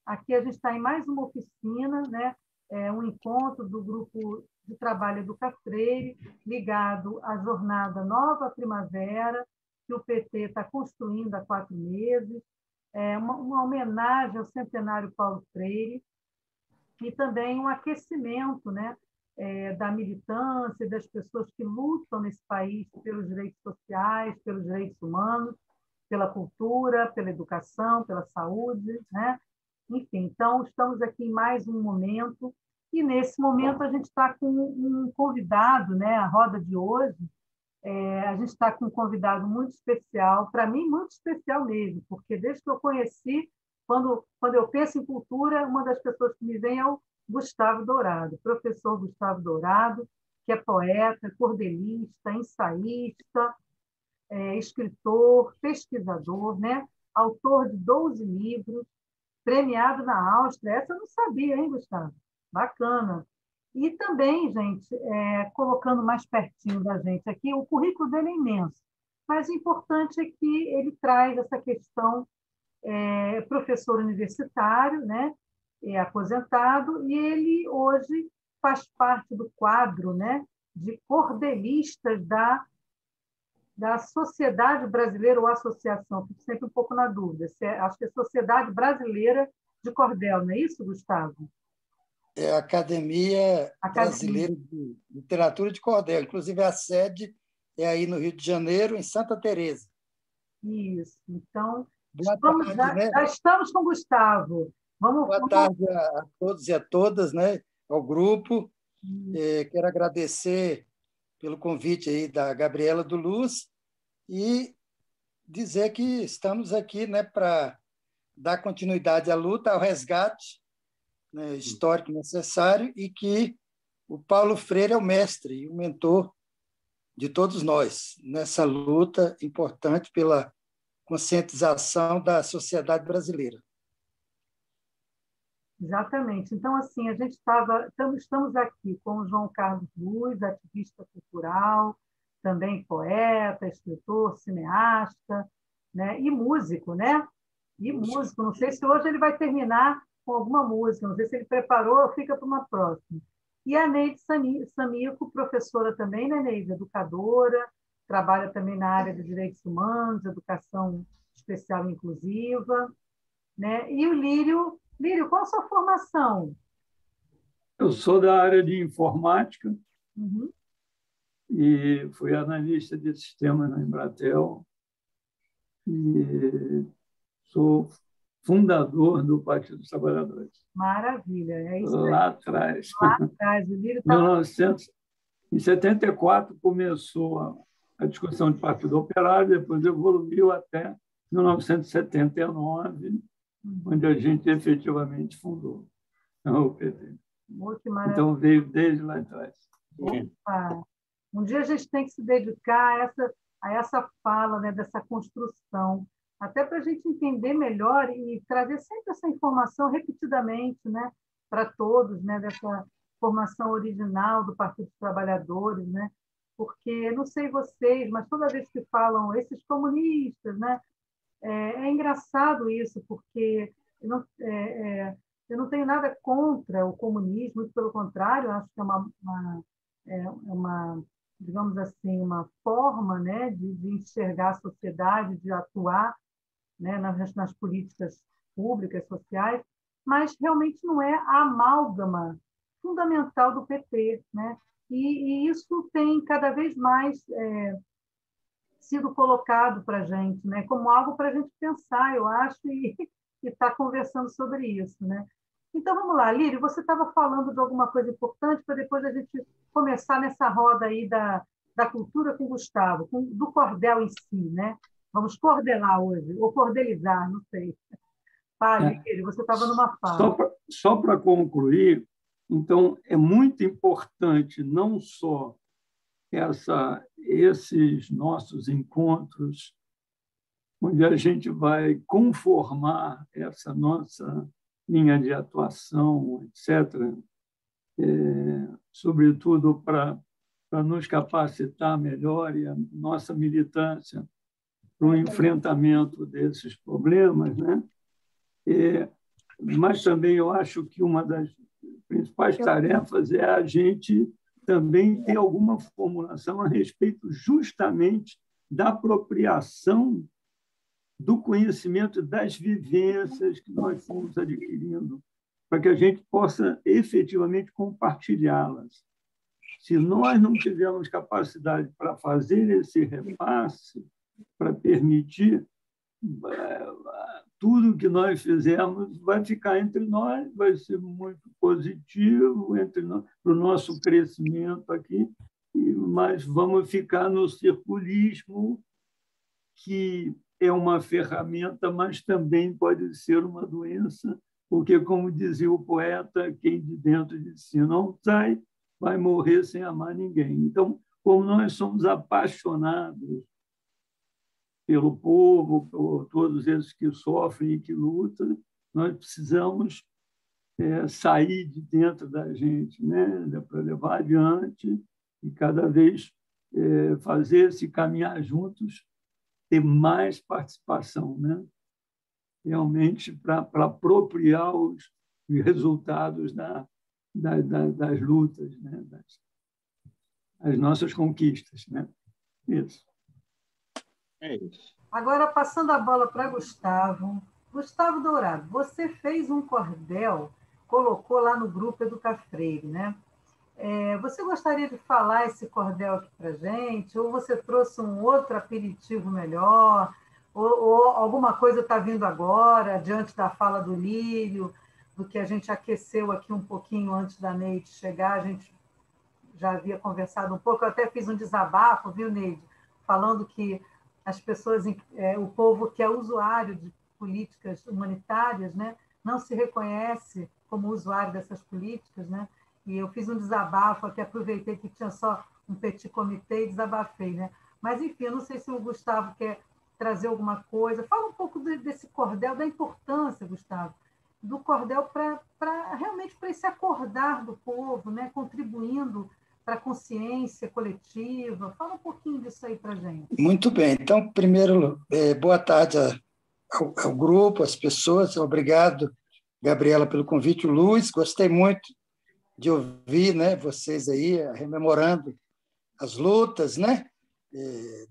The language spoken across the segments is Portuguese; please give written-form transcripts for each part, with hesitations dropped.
Aqui a gente está em mais uma oficina, né? Um encontro do grupo de trabalho Educa Freire, ligado à jornada Nova Primavera, que o PT está construindo há 4 meses, uma homenagem ao centenário Paulo Freire, e também um aquecimento, né? Da militância e das pessoas que lutam nesse país pelos direitos sociais, pelos direitos humanos, pela cultura, pela educação, pela saúde, né? Enfim, então, estamos aqui em mais um momento, e nesse momento a gente está com um convidado, né? A roda de hoje, a gente está com um convidado muito especial, para mim, muito especial mesmo, porque desde que eu conheci, quando eu penso em cultura, uma das pessoas que me vem é o Gustavo Dourado, professor Gustavo Dourado, que é poeta, cordelista, ensaísta, escritor, pesquisador, né? Autor de 12 livros, premiado na Áustria. Essa eu não sabia, hein, Gustavo? Bacana. E também, gente, colocando mais pertinho da gente aqui, o currículo dele é imenso, mas o importante é que ele traz essa questão, professor universitário, né? É aposentado, e ele hoje faz parte do quadro, né? De cordelistas da Sociedade Brasileira ou Associação, fico sempre um pouco na dúvida. Acho que é Sociedade Brasileira de Cordel, não é isso, Gustavo? É a Academia Brasileira de Literatura de Cordel. Inclusive, a sede é aí no Rio de Janeiro, em Santa Teresa. Isso. Então, Boa tarde, né? já estamos com o Gustavo. Boa tarde a todos e a todas, né? Ao grupo. Quero agradecer pelo convite aí da Gabriela do Luz e dizer que estamos aqui, né, para dar continuidade à luta, ao resgate, né, histórico necessário, e que o Paulo Freire é o mestre e o mentor de todos nós nessa luta importante pela conscientização da sociedade brasileira. Exatamente. Então, assim, a gente estamos aqui com o João Carlos Luz, ativista cultural, também poeta, escritor, cineasta, né? E músico, né? E músico. Não sei se hoje ele vai terminar com alguma música, não sei se ele preparou ou fica para uma próxima. E a Neide Samico, professora também, né, Neide? Educadora, trabalha também na área de direitos humanos, educação especial e inclusiva, né? E o Lírio. Lírio, qual a sua formação? Eu sou da área de informática. Uhum. E fui analista de sistemas na Embratel. E sou fundador do Partido dos Trabalhadores. Maravilha, é isso lá atrás. Lá atrás, o Lírio tá... 1900, em 74 começou a discussão de Partido Operário, depois evoluiu até 1979, onde a gente efetivamente fundou o PT. Então, veio desde lá atrás. Opa. Um dia a gente tem que se dedicar a essa fala, né, dessa construção, até para a gente entender melhor e trazer sempre essa informação repetidamente, né, para todos, né, dessa formação original do Partido dos Trabalhadores, né? Porque, não sei vocês, mas toda vez que falam esses comunistas, né, é engraçado isso, porque eu não tenho nada contra o comunismo, muito pelo contrário, acho que é uma, digamos assim, uma forma, né, de enxergar a sociedade, de atuar, né, nas políticas públicas, sociais, mas realmente não é a amálgama fundamental do PT, né? E isso tem cada vez mais sido colocado para a gente, né, como algo para a gente pensar, eu acho, e estar conversando sobre isso, né? Então, vamos lá, Lírio, você estava falando de alguma coisa importante para depois a gente começar nessa roda aí da cultura com o Gustavo, do cordel em si, né? Vamos cordelar hoje, ou cordelizar, não sei. Fale, Lírio, você estava numa fala. Só para concluir, então, é muito importante não só esses nossos encontros, onde a gente vai conformar essa nossa linha de atuação, etc., sobretudo para nos capacitar melhor e a nossa militância para o enfrentamento desses problemas, né? mas também eu acho que uma das principais tarefas é a gente também ter alguma formulação a respeito justamente da apropriação do conhecimento das vivências que nós fomos adquirindo, para que a gente possa efetivamente compartilhá-las. Se nós não tivermos capacidade para fazer esse repasse, para permitir, tudo que nós fizemos vai ficar entre nós, vai ser muito positivo para o nosso crescimento aqui, mas vamos ficar no circulismo, que é uma ferramenta, mas também pode ser uma doença, porque, como dizia o poeta, quem de dentro de si não sai, vai morrer sem amar ninguém. Então, como nós somos apaixonados pelo povo, por todos eles que sofrem e que lutam, nós precisamos sair de dentro da gente, né, para levar adiante e cada vez fazer esse caminhar juntos, ter mais participação, né? Realmente para apropriar os resultados das lutas, né? das nossas conquistas. Né? Isso. É isso. Agora, passando a bola para Gustavo. Gustavo Dourado, você fez um cordel, colocou lá no grupo Educa Freire, né? Você gostaria de falar esse cordel aqui para a gente? Ou você trouxe um outro aperitivo melhor? Ou alguma coisa está vindo agora, diante da fala do Lírio, do que a gente aqueceu aqui um pouquinho antes da Neide chegar? A gente já havia conversado um pouco, eu até fiz um desabafo, viu, Neide? Falando que as pessoas, o povo que é usuário de políticas humanitárias, né, não se reconhece como usuário dessas políticas, né? E eu fiz um desabafo aqui, aproveitei que tinha só um petit comitê e desabafei, né? Mas, enfim, eu não sei se o Gustavo quer trazer alguma coisa. Fala um pouco desse cordel, da importância, Gustavo, do cordel realmente para esse acordar do povo, né? Contribuindo para a consciência coletiva. Fala um pouquinho disso aí para a gente. Muito bem. Então, primeiro, boa tarde ao grupo, às pessoas. Obrigado, Gabriela, pelo convite. Luiz, gostei muito de ouvir, né, vocês aí rememorando as lutas, né,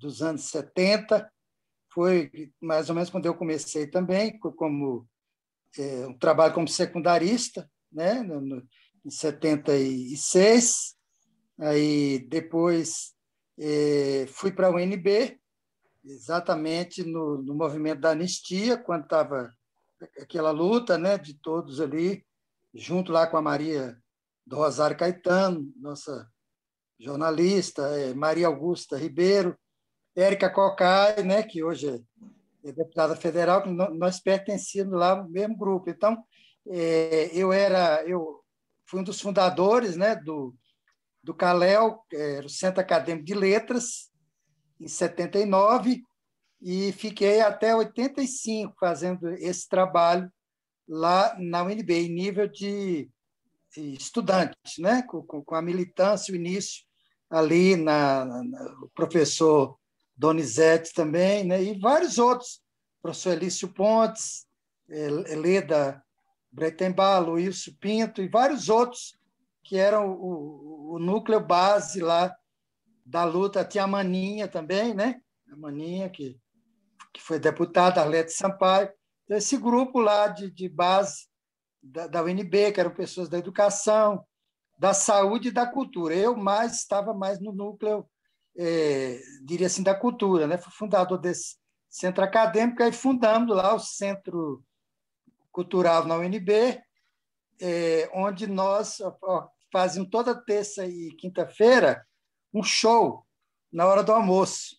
dos anos 70. Foi mais ou menos quando eu comecei também, como um trabalho como secundarista, né, em 76. Aí depois fui para a UNB, exatamente no movimento da anistia, quando estava aquela luta, né, de todos ali, junto lá com a Maria do Rosário Caetano, nossa jornalista, Maria Augusta Ribeiro, Érica Cocai, né, que hoje é deputada federal, que nós pertencíamos lá no mesmo grupo. Então, eu fui um dos fundadores, né, do CALEL, era o Centro Acadêmico de Letras, em 79, e fiquei até 85 fazendo esse trabalho lá na UNB, em nível de estudantes, né? com a militância, o início ali o professor Donizete também, né? E vários outros, professor Elício Pontes, Leda Breitenbach, Wilson Pinto e vários outros que eram o núcleo base lá da luta. Tinha a Maninha também, né? A Maninha, que foi deputada, Arlete Sampaio. Então, esse grupo lá de base da UNB, que eram pessoas da educação, da saúde e da cultura. Eu estava mais no núcleo, diria assim, da cultura, né? Fui fundador desse centro acadêmico, e fundamos lá o Centro Cultural na UNB, onde nós fazíamos toda terça e quinta-feira um show na hora do almoço,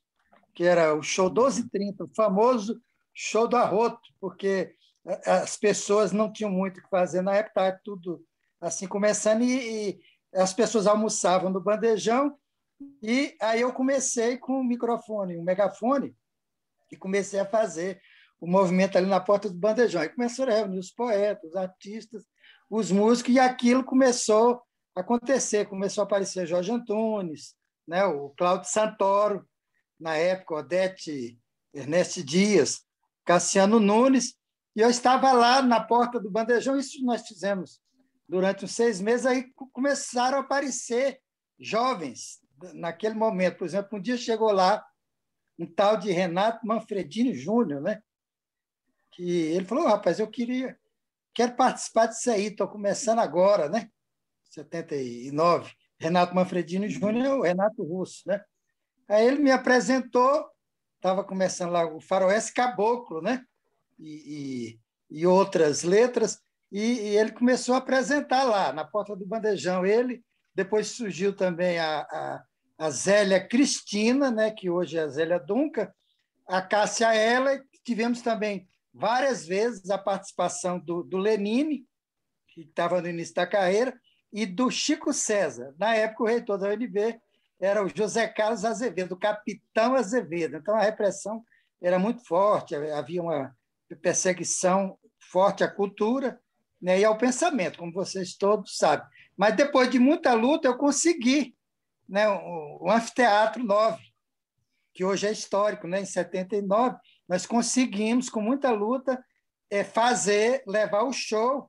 que era o show 12h30, o famoso show do arroto, porque as pessoas não tinham muito o que fazer na época, estava tudo assim começando, e as pessoas almoçavam no bandejão, e aí eu comecei com um microfone, um megafone, e comecei a fazer o movimento ali na porta do bandejão. Aí começaram a reunir os poetas, os artistas, os músicos, e aquilo começou a acontecer, começou a aparecer Jorge Antunes, né, o Cláudio Santoro, na época, Odete Ernest Dias, Cassiano Nunes, E eu estava lá na porta do bandejão, isso nós fizemos durante uns 6 meses, aí começaram a aparecer jovens naquele momento. Por exemplo, um dia chegou lá um tal de Renato Manfredini Júnior, né? Que ele falou, rapaz, quero participar disso aí, estou começando agora, né? 79. Renato Manfredini Júnior é o Renato Russo, né? Aí ele me apresentou, estava começando lá o Faroeste Caboclo, né? E outras letras, e ele começou a apresentar lá, na porta do bandejão. Depois surgiu também a Zélia Cristina, né? Que hoje é a Zélia Dunca, a Cássia Eller, tivemos também várias vezes a participação do Lenine, que estava no início da carreira, e do Chico César. Na época, o reitor da UNB era o José Carlos Azevedo, o capitão Azevedo. Então, a repressão era muito forte, havia uma perseguição forte à cultura, né, e ao pensamento, como vocês todos sabem. Mas, depois de muita luta, eu consegui, né, o Anfiteatro 9, que hoje é histórico, né? Em 79, nós conseguimos, com muita luta, levar o show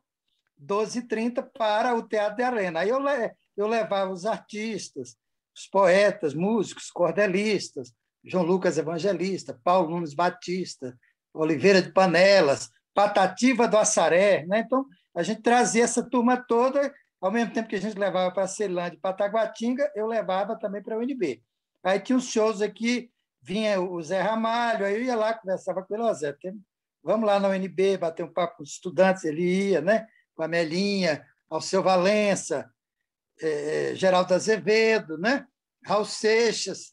12h30 para o Teatro de Arena. Aí eu levava os artistas, os poetas, músicos, cordelistas, João Lucas Evangelista, Paulo Nunes Batista, Oliveira de Panelas, Patativa do Assaré, né? Então, a gente trazia essa turma toda, ao mesmo tempo que a gente levava para Ceilândia e para Taguatinga, eu levava também para a UNB. Aí tinha uns shows aqui, vinha o Zé Ramalho, aí eu ia lá, conversava com ele, Zé, vamos lá na UNB, bater um papo com os estudantes, ele ia, né? Com a Melinha, Alceu Valença, Geraldo Azevedo, né? Raul Seixas,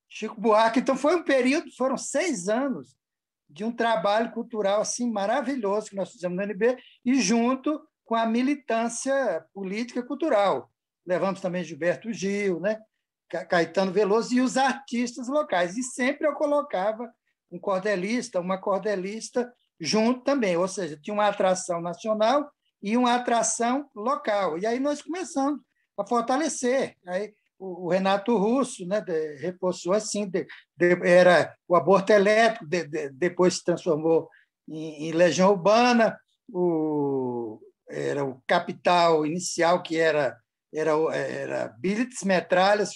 Chico Buarque. Então, foram 6 anos de um trabalho cultural assim maravilhoso que nós fizemos na UNB, e junto com a militância política e cultural. Levamos também Gilberto Gil, né? Caetano Veloso e os artistas locais. E sempre eu colocava um cordelista, uma cordelista junto também, ou seja, tinha uma atração nacional e uma atração local. E aí nós começamos a fortalecer. Aí o Renato Russo, né, reforçou assim, era o aborto elétrico, depois se transformou em Legião Urbana, era o Capital inicial, que era Billets, Metralhas,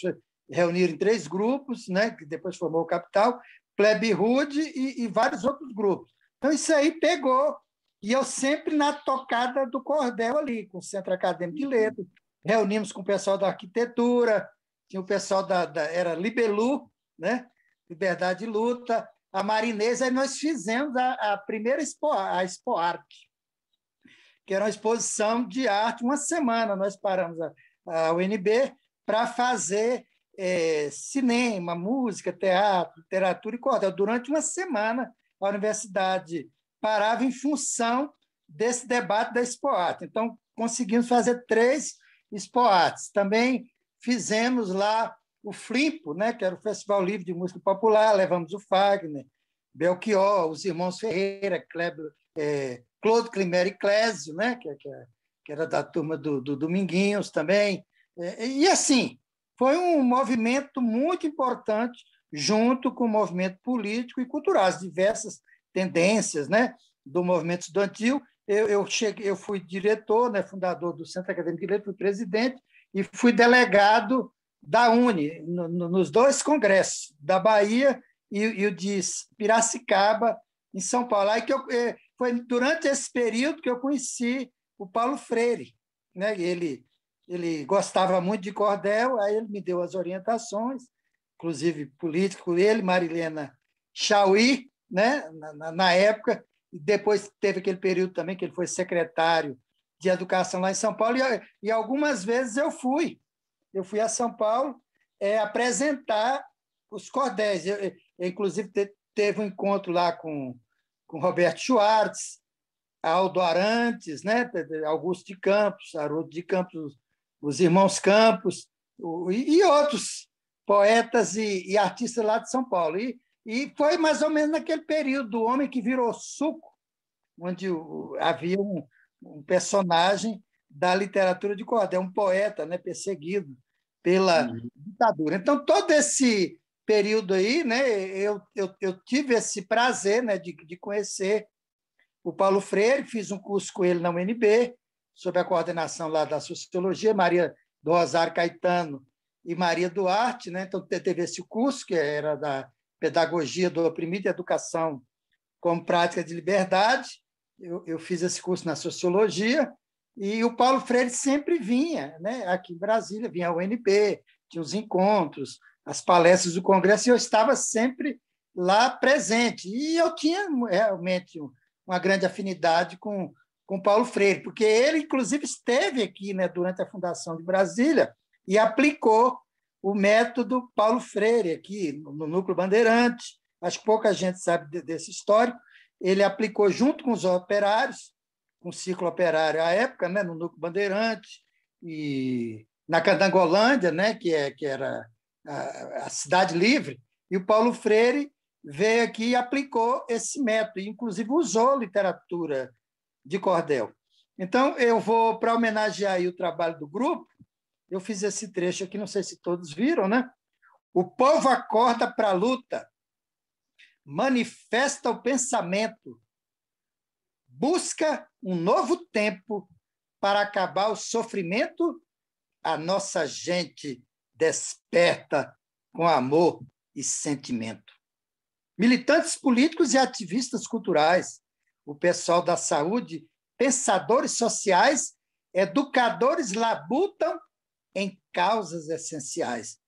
reuniram em 3 grupos, né, que depois formou o Capital, Plebe Rude e vários outros grupos. Então, isso aí pegou, e eu sempre na tocada do cordel ali, com o Centro Acadêmico de Letras, reunimos com o pessoal da arquitetura, tinha o pessoal era Libelu, né, Liberdade e Luta, a Marinesa, e nós fizemos a primeira a Expo Arte, que era uma exposição de arte, uma semana nós paramos a UNB para fazer cinema, música, teatro, literatura e cordel. Durante uma semana, a universidade parava em função desse debate da Expo Arte. Então, conseguimos fazer 3 Expo Artes. Também fizemos lá o Flimpo, né, que era o Festival Livre de Música Popular, levamos o Fagner, Belchior, os irmãos Ferreira, Claude Climer e Clésio, né, que era da turma do Dominguinhos também. E assim, foi um movimento muito importante, junto com o movimento político e cultural, as diversas tendências, né, do movimento estudantil. Eu fui diretor, né, fundador do Centro Acadêmico de Letras, fui presidente e fui delegado da UNE, nos 2 congressos, da Bahia e o de Piracicaba, em São Paulo. Aí foi durante esse período que eu conheci o Paulo Freire, né? Ele gostava muito de cordel, aí ele me deu as orientações, inclusive político, ele, Marilena Chauí, né? na época, e depois teve aquele período também que ele foi secretário de Educação lá em São Paulo, e algumas vezes eu fui a São Paulo apresentar os cordéis. Inclusive, teve um encontro lá com Roberto Schwartz, Aldo Arantes, né? Augusto de Campos, Haroldo de Campos, os irmãos Campos, e outros poetas e artistas lá de São Paulo. E foi mais ou menos naquele período do Homem que Virou Suco, onde havia um personagem da literatura de cordel, um poeta, né, perseguido pela ditadura. Então, todo esse período aí, né, eu tive esse prazer, né, de conhecer o Paulo Freire, fiz um curso com ele na UNB, sob a coordenação lá da Sociologia, Maria do Rosário Caetano e Maria Duarte, né? Então, teve esse curso, que era da Pedagogia do Oprimido e Educação como Prática de Liberdade. Eu fiz esse curso na Sociologia, e o Paulo Freire sempre vinha, né? Aqui em Brasília, vinha a UNB, tinha os encontros, as palestras do Congresso, e eu estava sempre lá presente. E eu tinha realmente uma grande afinidade com Paulo Freire, porque ele, inclusive, esteve aqui, né, durante a fundação de Brasília e aplicou o método Paulo Freire aqui no Núcleo Bandeirante. Acho que pouca gente sabe desse histórico. Ele aplicou junto com os operários, com o Círculo Operário à época, né, no Núcleo Bandeirante, e na Candangolândia, né, que era a Cidade Livre, e o Paulo Freire veio aqui e aplicou esse método, inclusive usou literatura de cordel. Então, eu vou, para homenagear aí o trabalho do grupo, eu fiz esse trecho aqui, não sei se todos viram, né? O povo acorda para a luta, manifesta o pensamento, busca um novo tempo para acabar o sofrimento, a nossa gente desperta com amor e sentimento. Militantes políticos e ativistas culturais, o pessoal da saúde, pensadores sociais, educadores labutam em causas essenciais.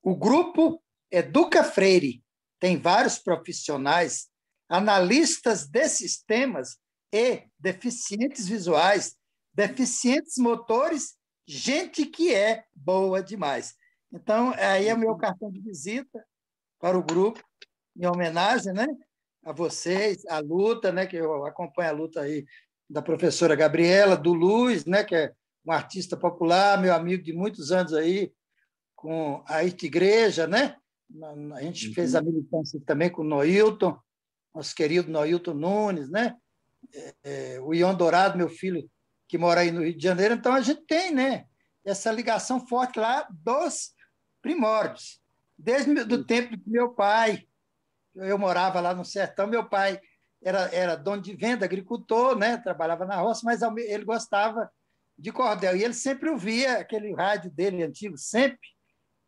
O grupo Educa Freire tem vários profissionais, analistas desses temas e deficientes visuais, deficientes motores, gente que é boa demais. Então, aí é o meu cartão de visita para o grupo, em homenagem, né, a vocês, a luta, né, que eu acompanho a luta aí da professora Gabriela, do Luiz, né, que é um artista popular, meu amigo de muitos anos aí, com a Igreja, né? A gente fez a militância também com o Noilton, nosso querido Noilton Nunes, né? O Ion Dourado, meu filho, que mora aí no Rio de Janeiro. Então, a gente tem, né, essa ligação forte lá dos primórdios. Desde o tempo do meu pai, eu morava lá no sertão, meu pai era dono de venda, agricultor, né? Trabalhava na roça, mas ele gostava de cordel. E ele sempre ouvia aquele rádio dele antigo, sempre.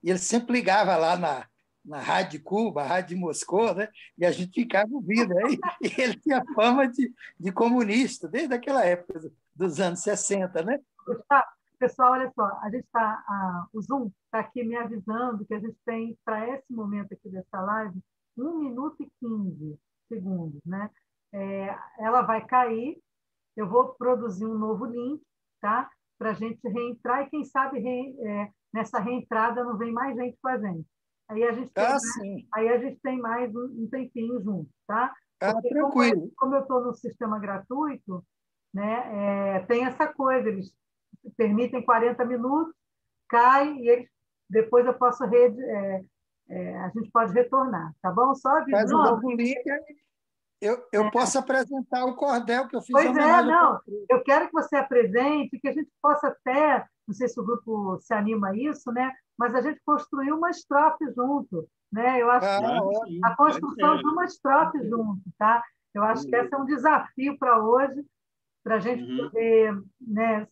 E ele sempre ligava lá na Rádio de Cuba, a Rádio de Moscou, né? E a gente ficava ouvindo. Né? E ele tinha fama de comunista, desde aquela época dos anos 60. Né? Pessoal, olha só, a gente o Zoom está aqui me avisando que a gente tem, para esse momento aqui dessa live, 1 minuto e 15 segundos. Né? Ela vai cair, eu vou produzir um novo link, tá? Para a gente reentrar, e quem sabe nessa reentrada não vem mais gente com a gente. Aí a gente tem mais um tempinho junto, tá? Porque tranquilo. Como eu estou no sistema gratuito, né, tem essa coisa, eles permitem 40 minutos, cai, e depois eu posso a gente pode retornar, tá bom? Só avisando. Faz um novo link, eu posso apresentar o cordel que eu fiz. Pois não. Eu quero que você apresente, que a gente possa até, não sei se o grupo se anima a isso, né? Mas a gente construir uma estrofe junto, né? Eu acho que a construção de uma estrofe junto, tá? Eu acho que esse é um desafio para hoje, para a gente poder, né,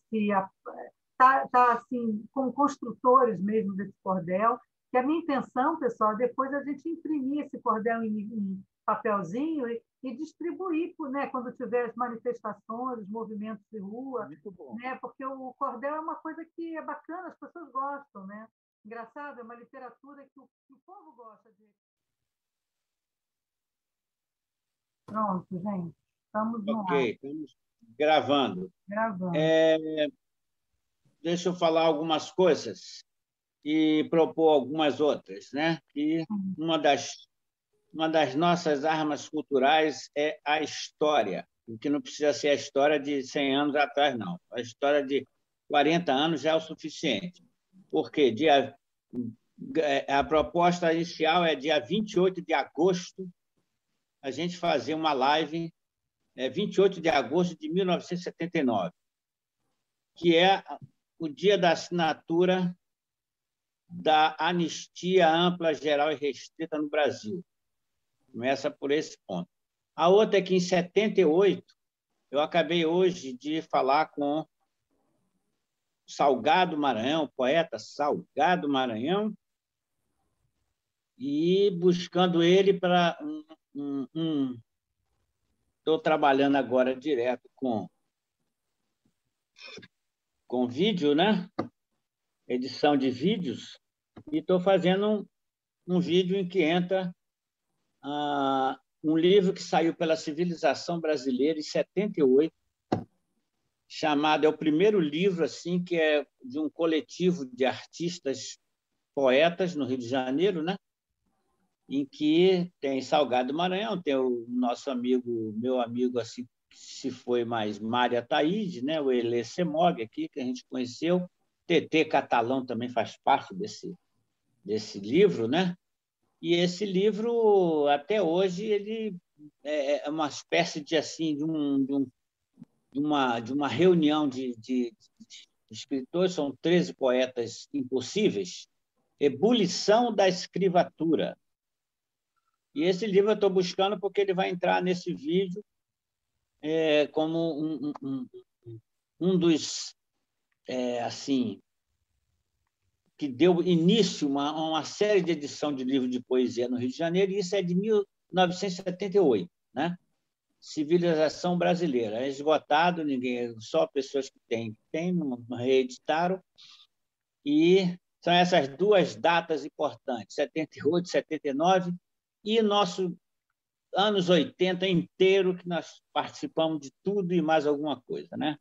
tá assim, como construtores mesmo desse cordel. Que a minha intenção, pessoal, depois a gente imprimir esse cordel em papelzinho e distribuir, né, quando tiver as manifestações, os movimentos de rua, né, porque o cordel é uma coisa que é bacana, as pessoas gostam, né? Engraçado, é uma literatura que o povo gosta de. Pronto, gente, estamos no ar. Ok, estamos gravando. Deixa eu falar algumas coisas e propor algumas outras, né? Que uma das nossas armas culturais é a história, o que não precisa ser a história de 100 anos atrás, não. A história de 40 anos já é o suficiente. Porque a proposta inicial é dia 28 de agosto, a gente fazer uma live, 28 de agosto de 1979, que é o dia da assinatura da anistia ampla, geral e restrita no Brasil. Começa por esse ponto. A outra é que, em 78, eu acabei hoje de falar com Salgado Maranhão, poeta Salgado Maranhão, e buscando ele para estou trabalhando agora direto com vídeo, né? Edição de vídeos, e estou fazendo um vídeo em que entra um livro que saiu pela Civilização Brasileira em 78, chamado, é o primeiro livro assim que é de um coletivo de artistas poetas no Rio de Janeiro, né? Em que tem Salgado Maranhão, tem o nosso amigo, meu amigo assim, que se foi mais, Mária Taide, né? O Elê Semog aqui, que a gente conheceu, TT Catalão também faz parte desse livro, né? E esse livro, até hoje, ele é uma espécie de assim de uma reunião de escritores, são 13 poetas impossíveis, Ebulição da Escrivatura. E esse livro eu estou buscando porque ele vai entrar nesse vídeo como um dos, assim, que deu início a uma série de edição de livro de poesia no Rio de Janeiro, e isso é de 1978, né? Civilização Brasileira. É esgotado, ninguém, só pessoas que têm, não reeditaram, e são essas duas datas importantes, 78, 79, e nosso anos 80 inteiro, que nós participamos de tudo e mais alguma coisa, né?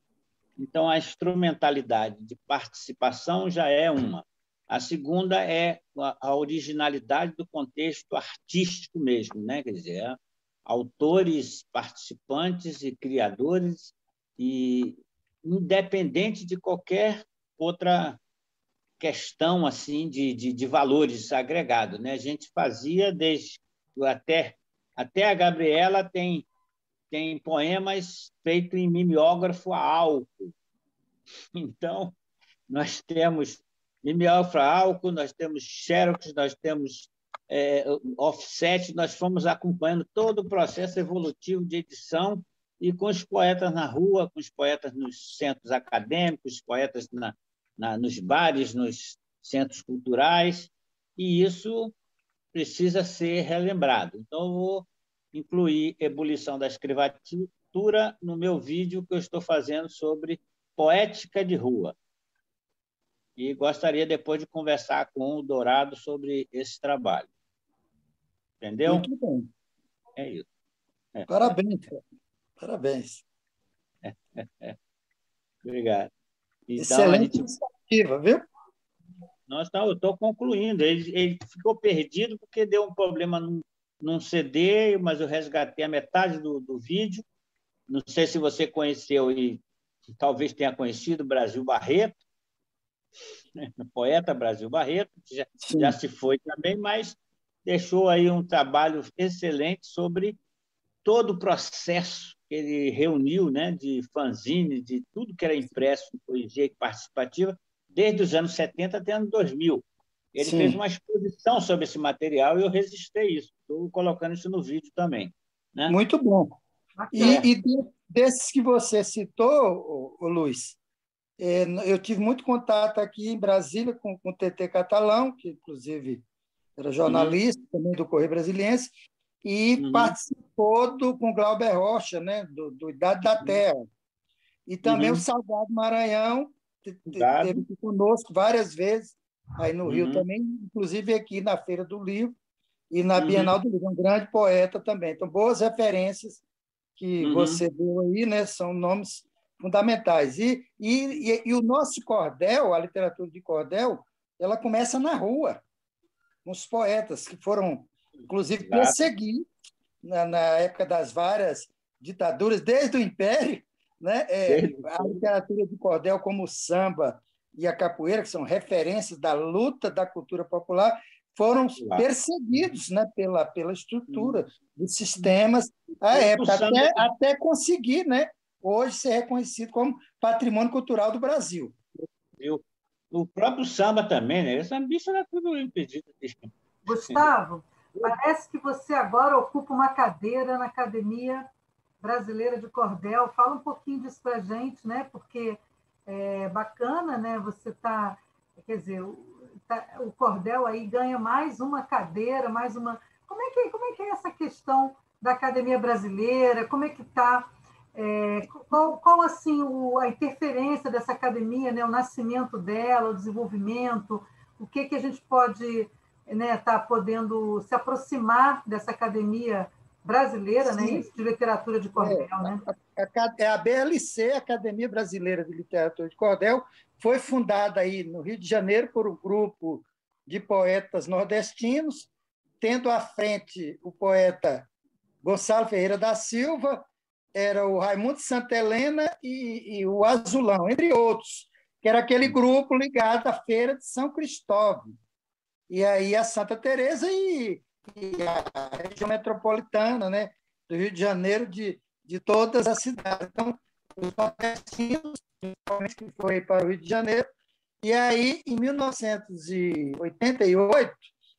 Então, a instrumentalidade de participação já é uma. A segunda é a originalidade do contexto artístico mesmo, né? Quer dizer, autores, participantes e criadores, e independente de qualquer outra questão assim de valores agregados, né? A gente fazia desde até a Gabriela tem poemas feitos em mimeógrafo a álcool. Então, nós temos mimeógrafo a álcool, nós temos xerox, nós temos offset, nós fomos acompanhando todo o processo evolutivo de edição, e com os poetas na rua, com os poetas nos centros acadêmicos, os poetas nos bares, nos centros culturais, e isso precisa ser relembrado. Então, eu vou incluir Ebulição da Escrivatura no meu vídeo que eu estou fazendo sobre poética de rua. E gostaria depois de conversar com o Dourado sobre esse trabalho. Entendeu? Muito bem. É isso. Parabéns. Parabéns. Obrigado. Então, Excelente iniciativa, viu? Eu estou concluindo. Ele ficou perdido porque deu um problema num CD, mas eu resgatei a metade do vídeo. Não sei se você conheceu e talvez tenha conhecido Brasil Barreto, né? O poeta Brasil Barreto, que já se foi também, mas deixou aí um trabalho excelente sobre todo o processo que ele reuniu, né, de fanzine, de tudo que era impresso em poesia participativa, desde os anos 70 até anos 2000. Ele fez uma exposição sobre esse material e eu registrei isso. Estou colocando isso no vídeo também, né? Muito bom. E desses que você citou, Luiz, eu tive muito contato aqui em Brasília com o TT Catalão, que, inclusive, era jornalista também do Correio Brasiliense, e participou com o Glauber Rocha, né, do Idade da Terra. E também o Salgado Maranhão, esteve aqui conosco várias vezes, aí no Rio também, inclusive aqui na Feira do Livro e na Bienal do Livro, um grande poeta também. Então, boas referências que você deu aí, né, são nomes fundamentais. E o nosso cordel, a literatura de cordel, ela começa na rua, com os poetas que foram, inclusive, perseguidos na época das várias ditaduras, desde o Império, né? A literatura de cordel, como o samba e a capoeira, que são referências da luta da cultura popular, foram perseguidos, né, pela estrutura dos sistemas à época, até conseguir, né, hoje ser reconhecido como patrimônio cultural do Brasil. O próprio samba também, né? Essa bicha era tudo impedido. Gustavo, Parece que você agora ocupa uma cadeira na Academia Brasileira de Cordel. Fala um pouquinho disso para a gente, né? Porque é bacana, né? Você está, quer dizer, o cordel aí ganha mais uma cadeira, mais uma. Como é que é essa questão da Academia Brasileira? Como é que está? Qual assim a interferência dessa academia, né? O nascimento dela, o desenvolvimento, o que a gente pode, né, tá podendo se aproximar dessa academia brasileira, né? Isso, de literatura de cordel, né? A BLC, Academia Brasileira de Literatura de Cordel, foi fundada aí no Rio de Janeiro por um grupo de poetas nordestinos, tendo à frente o poeta Gonçalo Ferreira da Silva, era o Raimundo Santa Helena e o Azulão, entre outros, que era aquele grupo ligado à Feira de São Cristóvão. E aí a Santa Teresa e a região metropolitana, né, do Rio de Janeiro, de todas as cidades. Então, os nordestinos, principalmente, que foi para o Rio de Janeiro, e aí, em 1988,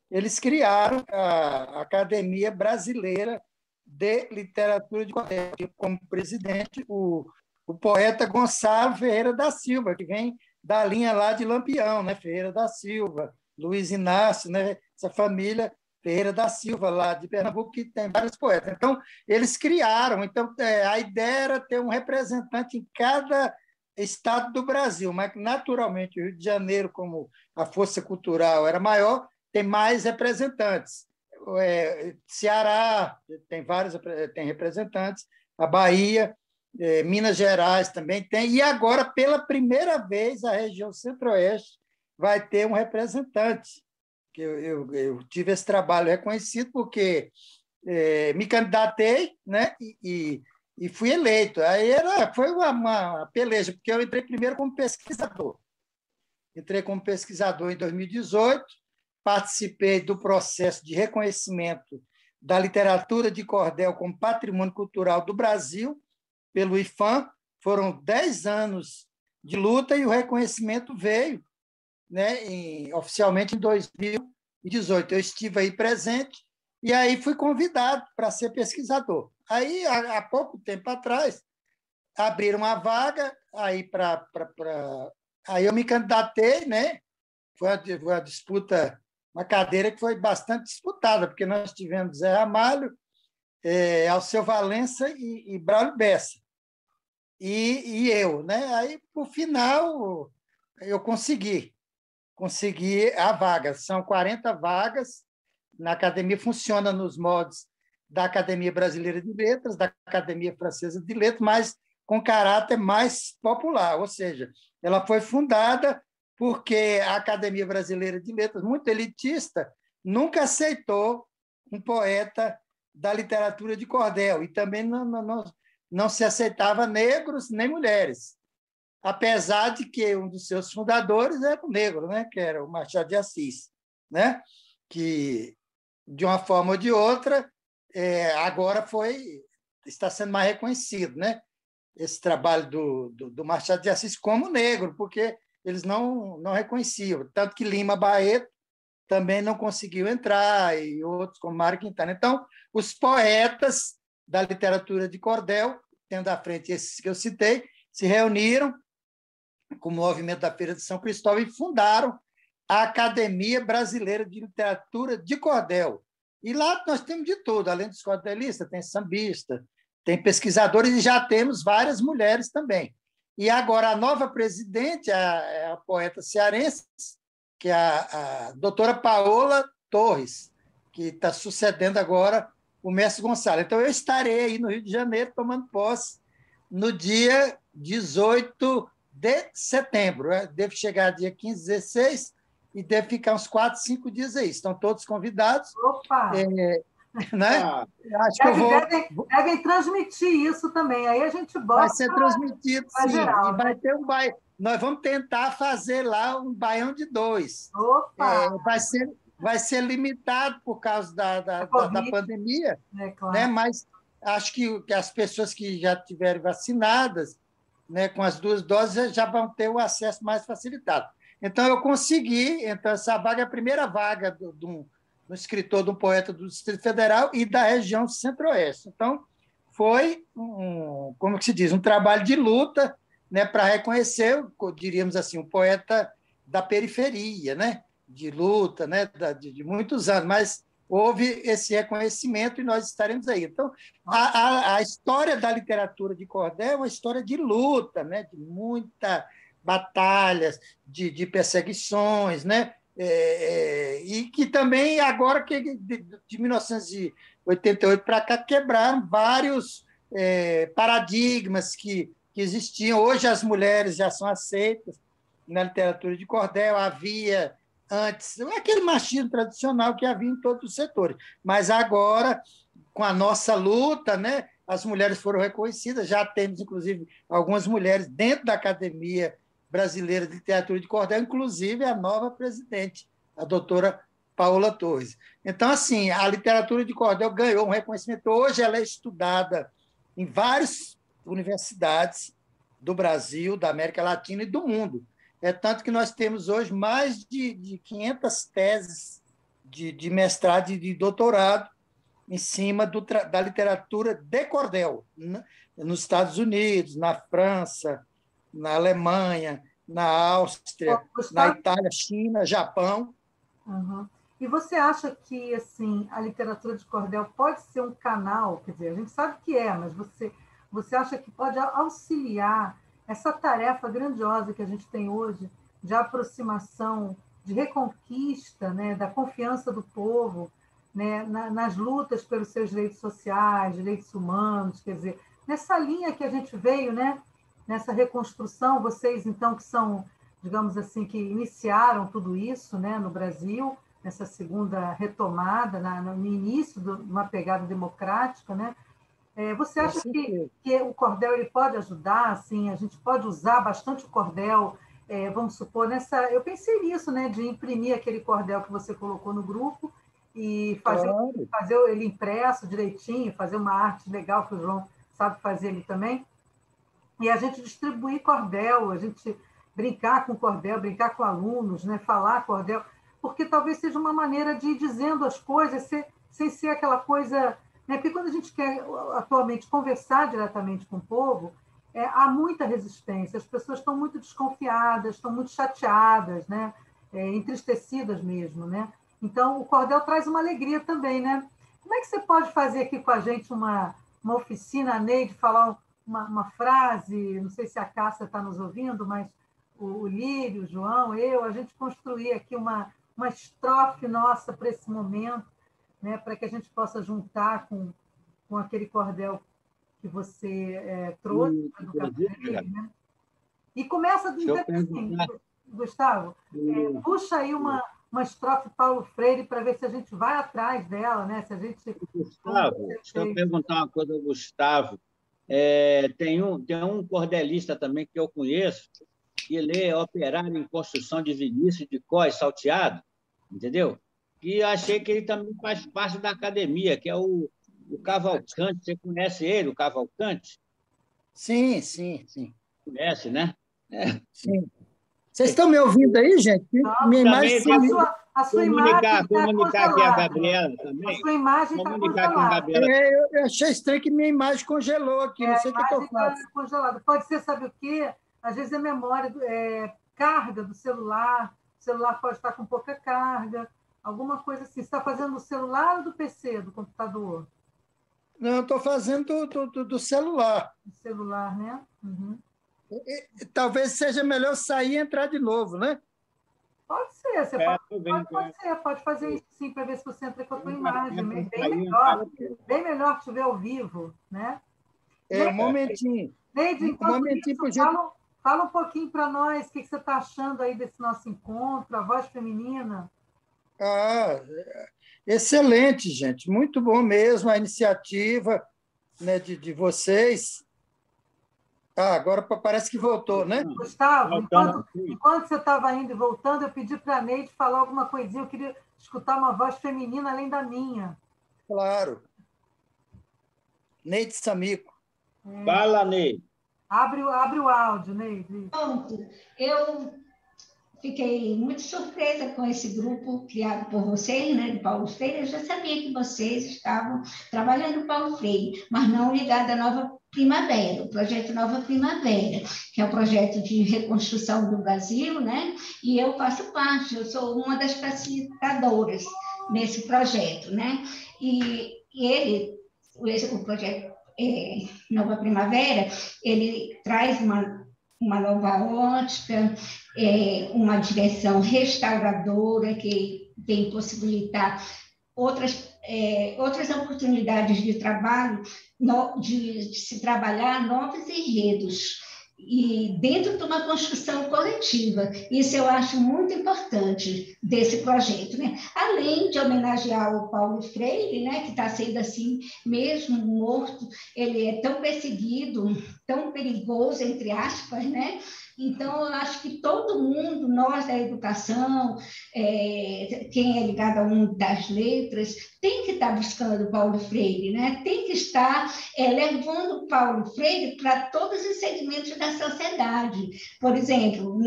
eles criaram a Academia Brasileira de Literatura de Cordel, como presidente o poeta Gonçalo Ferreira da Silva, que vem da linha lá de Lampião, né? Ferreira da Silva, Luiz Inácio, né? Essa família Ferreira da Silva, lá de Pernambuco, que tem vários poetas. Então, eles criaram. Então, a ideia era ter um representante em cada estado do Brasil, mas, naturalmente, o Rio de Janeiro, como a força cultural era maior, tem mais representantes. Ceará tem representantes, a Bahia, Minas Gerais também tem, e agora, pela primeira vez, a região Centro-Oeste vai ter um representante. Que eu tive esse trabalho reconhecido porque me candidatei, né, e fui eleito. Aí foi uma peleja, porque eu entrei primeiro como pesquisador. Entrei como pesquisador em 2018, participei do processo de reconhecimento da literatura de cordel como patrimônio cultural do Brasil, pelo IFAM. Foram 10 anos de luta e o reconhecimento veio, né, oficialmente em 2018. Eu estive aí presente e aí fui convidado para ser pesquisador. Aí, há pouco tempo atrás, abriram uma vaga, aí eu me candidatei, né? Foi uma disputa, uma cadeira que foi bastante disputada, porque nós tivemos Zé Ramalho, Alceu Valença e Braulio Bessa. E eu, né? Aí, por final, eu consegui a vaga. São 40 vagas. Na academia funciona nos moldes da Academia Brasileira de Letras, da Academia Francesa de Letras, mas com caráter mais popular, ou seja, ela foi fundada porque a Academia Brasileira de Letras, muito elitista, nunca aceitou um poeta da literatura de cordel, e também não se aceitava negros nem mulheres, apesar de que um dos seus fundadores era um negro, né? Que era o Machado de Assis, né? Que, de uma forma ou de outra, agora está sendo mais reconhecido, né? Esse trabalho do Machado de Assis como negro, porque eles não reconheciam. Tanto que Lima Barreto também não conseguiu entrar, e outros, como Mário Quintana. Então, os poetas da literatura de cordel, tendo à frente esses que eu citei, se reuniram com o movimento da Feira de São Cristóvão e fundaram a Academia Brasileira de Literatura de Cordel. E lá nós temos de tudo, além dos cordelistas, tem sambista, tem pesquisadores e já temos várias mulheres também. E agora a nova presidente é a poeta cearense, que é a doutora Paola Torres, que está sucedendo agora o mestre Gonçalo. Então, eu estarei aí no Rio de Janeiro tomando posse no dia 18 de setembro. Devo chegar dia 15, 16 e devo ficar uns 4, 5 dias aí. Estão todos convidados. Opa! Né? Acho que devem transmitir isso também. Aí a gente bota. Vai ser transmitido, sim. Geral, e vai ter um baile. Nós vamos tentar fazer lá um baião de 2. Opa! Vai ser limitado por causa da pandemia, claro. Né? Mas acho que as pessoas que já estiverem vacinadas, né, com as 2 doses, já vão ter o acesso mais facilitado. Então, eu consegui. Então, essa vaga é a primeira vaga no escritor de um poeta do Distrito Federal e da região Centro-Oeste. Então, foi, como que se diz, um trabalho de luta, né, para reconhecer, diríamos assim, um poeta da periferia, né, de luta, né, de muitos anos, mas houve esse reconhecimento e nós estaremos aí. Então, a história da literatura de cordel é uma história de luta, né, de muitas batalhas, de perseguições, né, e que também, agora, que de 1988 para cá, quebraram vários paradigmas que existiam. Hoje as mulheres já são aceitas na literatura de cordel, havia antes aquele machismo tradicional que havia em todos os setores, mas agora, com a nossa luta, né, as mulheres foram reconhecidas, já temos, inclusive, algumas mulheres dentro da Academia Brasileira de Literatura de Cordel, inclusive a nova presidente, a doutora Paola Torres. Então, assim, a literatura de cordel ganhou um reconhecimento. Hoje ela é estudada em várias universidades do Brasil, da América Latina e do mundo. É tanto que nós temos hoje mais de 500 teses de mestrado e de doutorado em cima da literatura de cordel, né? Nos Estados Unidos, na França, na Alemanha, na Áustria, na Itália, China, Japão. Uhum. E você acha que assim a literatura de cordel pode ser um canal? Quer dizer, a gente sabe que mas você acha que pode auxiliar essa tarefa grandiosa que a gente tem hoje de aproximação, de reconquista, né, da confiança do povo, né, nas lutas pelos seus direitos sociais, direitos humanos, quer dizer, nessa linha que a gente veio, né, nessa reconstrução, vocês, então, que são, digamos assim, que iniciaram tudo isso, né, no Brasil, nessa segunda retomada, no início de uma pegada democrática, né? Você acha que o cordel ele pode ajudar? Assim, a gente pode usar bastante o cordel, vamos supor, eu pensei nisso, né, de imprimir aquele cordel que você colocou no grupo e fazer ele impresso direitinho, fazer uma arte legal que o João sabe fazer ali também, e a gente distribuir cordel, a gente brincar com cordel, brincar com alunos, né, falar cordel, porque talvez seja uma maneira de ir dizendo as coisas sem ser aquela coisa, né? Porque quando a gente quer atualmente conversar diretamente com o povo, há muita resistência, as pessoas estão muito desconfiadas, estão muito chateadas, né? Entristecidas mesmo, né? Então, o cordel traz uma alegria também, né? Como é que você pode fazer aqui com a gente uma oficina, a Neide, falar uma frase, não sei se a Cássia está nos ouvindo, mas o Lírio, o João, a gente construir aqui uma estrofe nossa para esse momento, né, para que a gente possa juntar com aquele cordel que você trouxe do café, né? E começa assim, Gustavo, puxa aí uma estrofe Paulo Freire para ver se a gente vai atrás dela, né? Se a gente... Gustavo, deixa eu perguntar uma coisa ao Gustavo. Tem um cordelista também que eu conheço, que ele é operário em construção de Vinícius de Cós, Salteado, entendeu? E achei que ele também faz parte da academia, que é o Cavalcante. Você conhece ele, o Cavalcante? Sim. Conhece, né? Sim. Vocês estão me ouvindo aí, gente? Minha imagem sumiu. A sua imagem comunicar aqui a Gabriela também. A sua imagem está congelada. Eu achei estranho que minha imagem congelou aqui, não sei o que eu faço. Congelada. Pode ser, sabe o quê? Às vezes é memória, carga do celular, o celular pode estar com pouca carga, alguma coisa assim. Você está fazendo do celular ou do PC, do computador? Não, estou fazendo do celular. Do celular, né? Uhum. Talvez seja melhor sair e entrar de novo, né? Pode ser, você pode fazer isso sim, para ver se você entra com a tua imagem. Bem melhor te ver ao vivo, né? Um momentinho. Neide, fala um pouquinho para nós o que você está achando aí desse nosso encontro, a voz feminina. Excelente, gente. Muito bom mesmo a iniciativa, né, de vocês. Agora parece que voltou, né? Gustavo, enquanto você estava indo e voltando, eu pedi para a Neide falar alguma coisinha. Eu queria escutar uma voz feminina além da minha. Claro. Neide Samico. Fala, Neide. Abre o áudio, Neide. Pronto. Eu fiquei muito surpresa com esse grupo criado por vocês, né, de Paulo Freire. Eu já sabia que vocês estavam trabalhando no Paulo Freire, mas não ligado à Nova Primavera, o projeto Nova Primavera, que é o projeto de reconstrução do Brasil, né? E eu faço parte, eu sou uma das facilitadoras nesse projeto, né? O projeto Nova Primavera, ele traz uma nova ótica, uma direção restauradora que vem possibilitar outras oportunidades de trabalho, de se trabalhar novos enredos, e dentro de uma construção coletiva. Isso eu acho muito importante desse projeto, né? Além de homenagear o Paulo Freire, né, que está sendo assim, mesmo morto, ele é tão perseguido, tão perigoso, entre aspas, né? Então, eu acho que todo mundo, nós da educação, quem é ligado a uma das letras, tem que estar buscando Paulo Freire, né? Tem que estar levando Paulo Freire para todos os segmentos da sociedade. Por exemplo,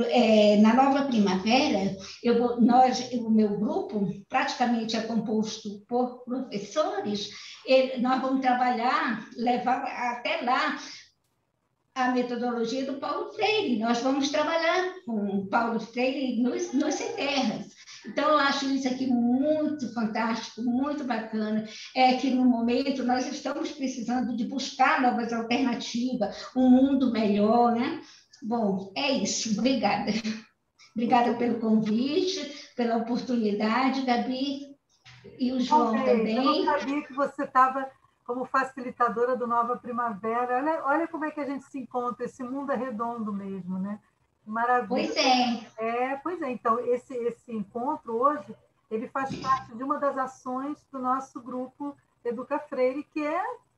na Nova Primavera, o meu grupo praticamente é composto por professores, nós vamos trabalhar, levar até lá a metodologia do Paulo Freire. Nós vamos trabalhar com Paulo Freire nos CETERRAs. Então, eu acho isso aqui muito fantástico, muito bacana, que no momento nós estamos precisando de buscar novas alternativas, um mundo melhor, né? Bom, é isso. Obrigada. Obrigada pelo convite, pela oportunidade, Gabi, e o João também. Eu não sabia que você estava como facilitadora do Nova Primavera. Olha como é que a gente se encontra, esse mundo é redondo mesmo, né? Maravilha. Pois é. Pois é. Então, esse encontro hoje, ele faz parte de uma das ações do nosso grupo Educa Freire,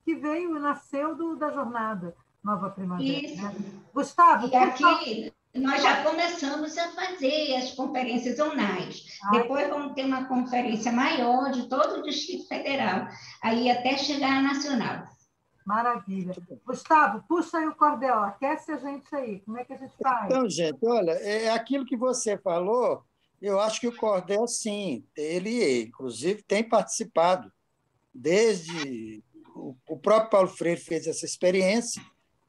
que veio e nasceu da jornada Nova Primavera. Isso. Né? Gustavo, e aqui nós já começamos a fazer as conferências online. Depois vamos ter uma conferência maior de todo o Distrito Federal, aí até chegar à nacional. Maravilha. Gustavo, puxa aí o cordel, aquece a gente aí. Como é que a gente faz? Então, gente, olha, é aquilo que você falou, eu acho que o cordel, sim, ele, inclusive, tem participado. Desde o próprio Paulo Freire fez essa experiência,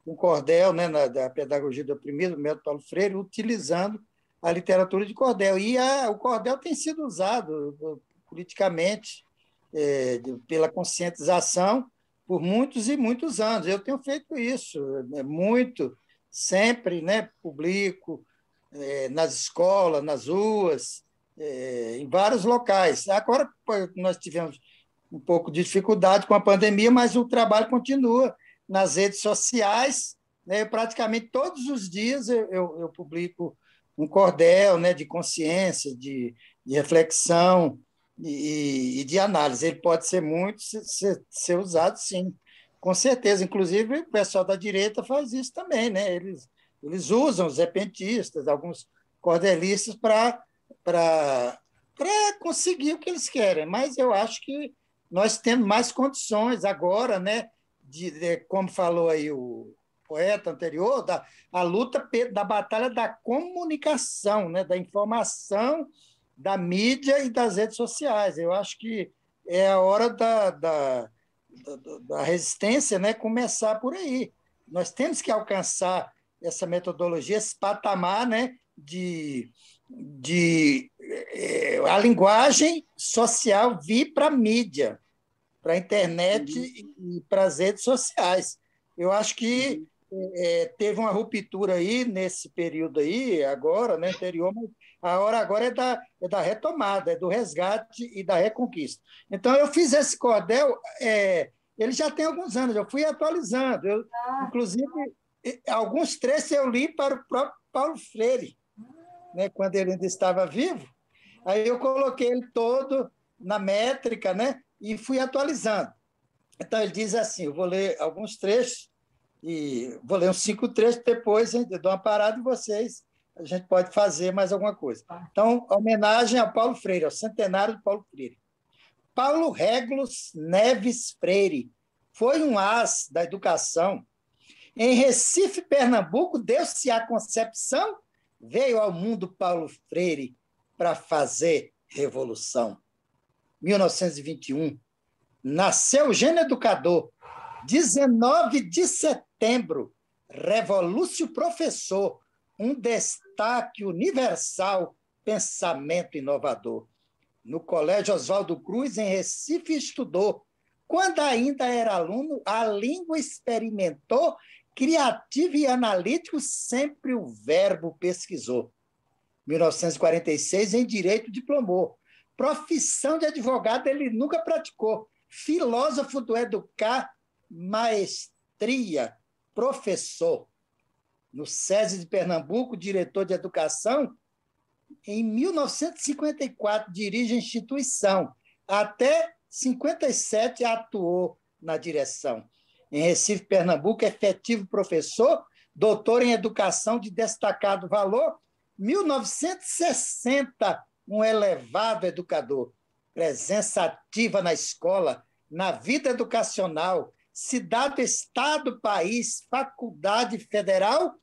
com o cordel, né, da pedagogia do oprimido, do método Paulo Freire, utilizando a literatura de cordel. E o cordel tem sido usado politicamente, pela conscientização, por muitos e muitos anos. Eu tenho feito isso muito, sempre, né, publico nas escolas, nas ruas, em vários locais. Agora, nós tivemos um pouco de dificuldade com a pandemia, mas o trabalho continua nas redes sociais, né? Praticamente todos os dias eu publico um cordel, né, de consciência, de reflexão e de análise. Ele pode ser muito ser usado, sim, com certeza. Inclusive, o pessoal da direita faz isso também, né? Eles usam os repentistas, alguns cordelistas, para conseguir o que eles querem. Mas eu acho que nós temos mais condições agora, né, como falou aí o poeta anterior, a luta da batalha da comunicação, né, da informação, da mídia e das redes sociais. Eu acho que é a hora da resistência, né, começar por aí. Nós temos que alcançar essa metodologia, esse patamar, né, a linguagem social vir para a mídia, para a internet e para as redes sociais. Eu acho que teve uma ruptura aí nesse período aí, agora, né, anterior, mas a hora agora é da retomada, é do resgate e da reconquista. Então, eu fiz esse cordel, ele já tem alguns anos, eu fui atualizando. Inclusive, alguns trechos eu li para o próprio Paulo Freire, né, quando ele ainda estava vivo. Aí eu coloquei ele todo na métrica, né, e fui atualizando. Então, ele diz assim, eu vou ler alguns trechos, e vou ler uns 5 trechos, depois eu dou uma parada e a gente pode fazer mais alguma coisa. Então, homenagem ao Paulo Freire, ao centenário de Paulo Freire. Paulo Régulos Neves Freire foi um as da educação. Em Recife, Pernambuco, deu-se a concepção veio ao mundo Paulo Freire para fazer revolução. 1921, nasceu Gênio Educador. 19 de setembro, Revolúcio Professor, um destaque universal, pensamento inovador. No Colégio Oswaldo Cruz, em Recife, estudou. Quando ainda era aluno, a língua experimentou, criativo e analítico, sempre o verbo pesquisou. 1946, em Direito, diplomou. Profissão de advogado ele nunca praticou. Filósofo do educar, maestria, professor. No SESI de Pernambuco, diretor de educação, em 1954 dirige a instituição. Até 57 atuou na direção. Em Recife, Pernambuco, efetivo professor, doutor em educação de destacado valor. 1960, um elevado educador. Presença ativa na escola, na vida educacional, cidade, estado, país, faculdade federal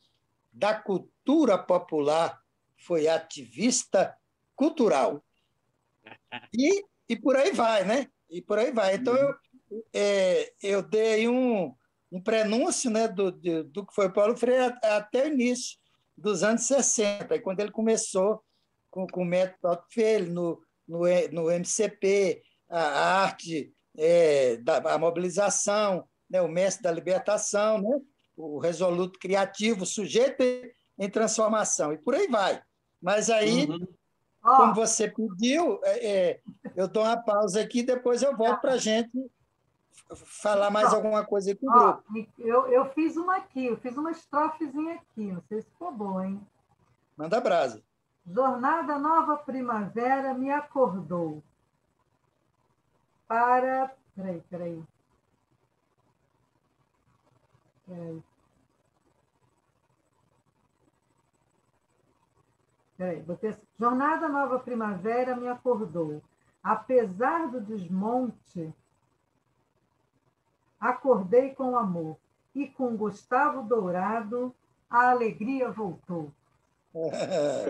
da cultura popular. Foi ativista cultural. E por aí vai, né? E por aí vai. Então, eu dei um prenúncio, né, do que foi Paulo Freire até o início dos anos 60, quando ele começou com o método Otto Freire, no MCP, a arte da mobilização, né, o mestre da libertação, né, o resoluto criativo, o sujeito em transformação, e por aí vai. Mas aí, como você pediu, eu dou uma pausa aqui e depois eu volto para a gente falar mais alguma coisa aí com o grupo. Eu fiz uma aqui, eu fiz uma estrofezinha aqui, não sei se ficou boa, hein? Manda brasa. Jornada nova primavera me acordou para... Peraí. Jornada nova primavera me acordou. Apesar do desmonte, acordei com amor. E com Gustavo Dourado, a alegria voltou.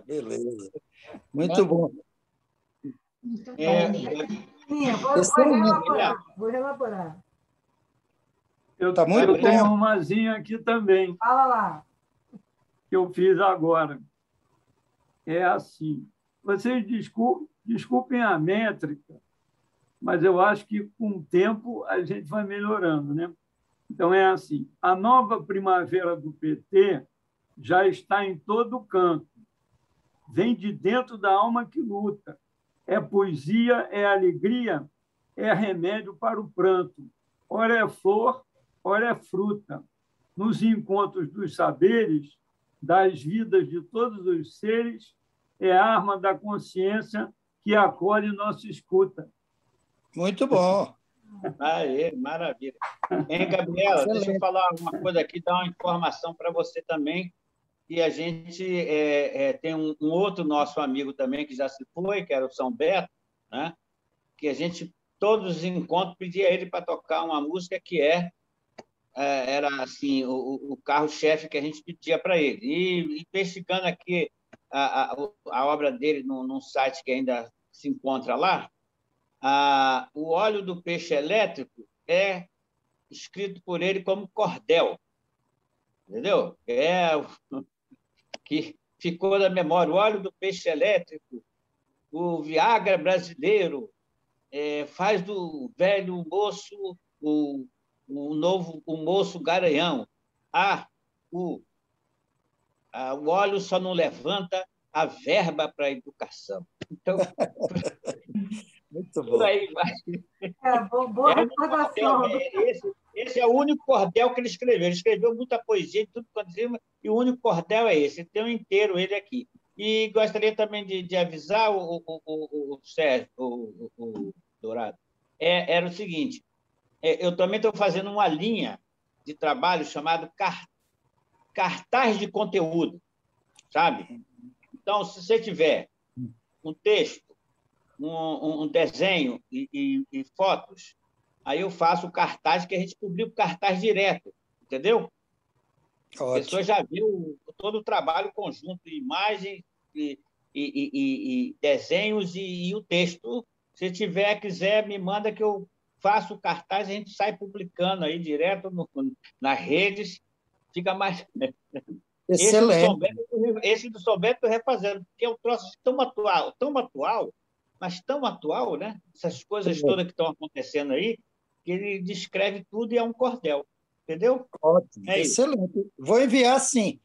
Beleza. Muito bom. Muito bom. Vou relaborar. Eu bom. tenho umazinha aqui também. Fala lá. Que eu fiz agora. É assim. Vocês desculpem a métrica, mas eu acho que, com o tempo, a gente vai melhorando, né? Então, é assim. A nova primavera do PT já está em todo canto. Vem de dentro da alma que luta. É poesia, é alegria, é remédio para o pranto. Ora é flor, ora é fruta. Nos encontros dos saberes, das vidas de todos os seres, é a arma da consciência que acolhe nossa escuta. Muito bom. Aê, maravilha. Hein, Gabriela, Excelente. deixa eu falar uma coisa aqui, dar uma informação para você também, que a gente tem um outro nosso amigo também que já se foi, que era o São Beto, né? Que a gente, todos os encontros, pedia a ele para tocar uma música que era assim, o carro-chefe que a gente pedia para ele. E investigando aqui a obra dele num site que ainda se encontra lá, o óleo do peixe elétrico é escrito por ele como cordel, entendeu? Que ficou na memória. O óleo do peixe elétrico, o Viagra brasileiro, faz do velho moço o moço garanhão. O óleo só não levanta a verba para a educação. Então, muito bom. Por aí vai. Boa recordação. Esse é o único cordel que ele escreveu. Ele escreveu muita poesia, tudo quanto cima, e o único cordel é esse. Tem um inteiro ele aqui. E gostaria também de avisar o Sérgio, o Dourado, era o seguinte, eu também estou fazendo uma linha de trabalho chamado cartaz de conteúdo, sabe? Então, se você tiver um texto, um desenho e fotos, aí eu faço o cartaz, que a gente publica o cartaz direto, entendeu? A pessoa já viu todo o trabalho conjunto, imagens e desenhos e o texto. Se quiser, me manda que eu faço o cartaz, a gente sai publicando aí direto nas redes, fica mais... Excelente. Esse do São Bento eu estou refazendo, porque é um troço tão atual, mas tão atual, né? Essas coisas todas que estão acontecendo aí, que ele descreve tudo e é um cordel, entendeu? Ótimo, excelente. Vou enviar sim.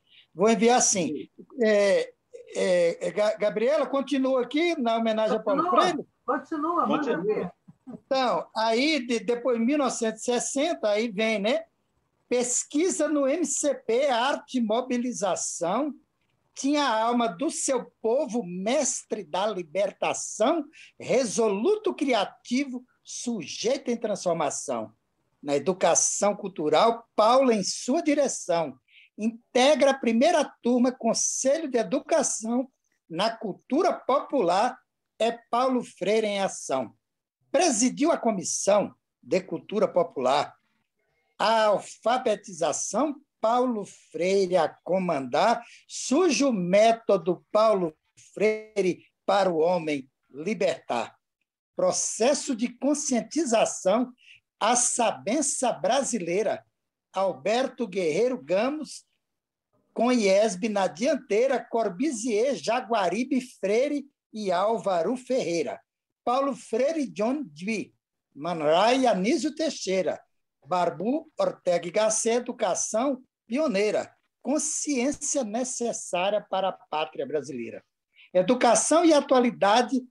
Gabriela, continua aqui na homenagem a Paulo Freire? Continua, manda ver. Então, aí, depois de 1960, aí vem, né? Pesquisa no MCP, arte e mobilização, tinha a alma do seu povo, mestre da libertação, resoluto criativo, sujeito em transformação. Na educação cultural, Paulo, em sua direção, integra a primeira turma, Conselho de Educação, na cultura popular, é Paulo Freire em ação. Presidiu a Comissão de Cultura Popular. A alfabetização, Paulo Freire a comandar, surge o método Paulo Freire para o homem libertar. Processo de conscientização, a sabença brasileira, Alberto Guerreiro Gamos, com IESB na dianteira, Corbusier, Jaguaribe Freire e Álvaro Ferreira. Paulo Freire e John Dewey, Man Ray e Anísio Teixeira, Barbu, Ortega y Gasset, educação pioneira, consciência necessária para a pátria brasileira. Educação e atualidade,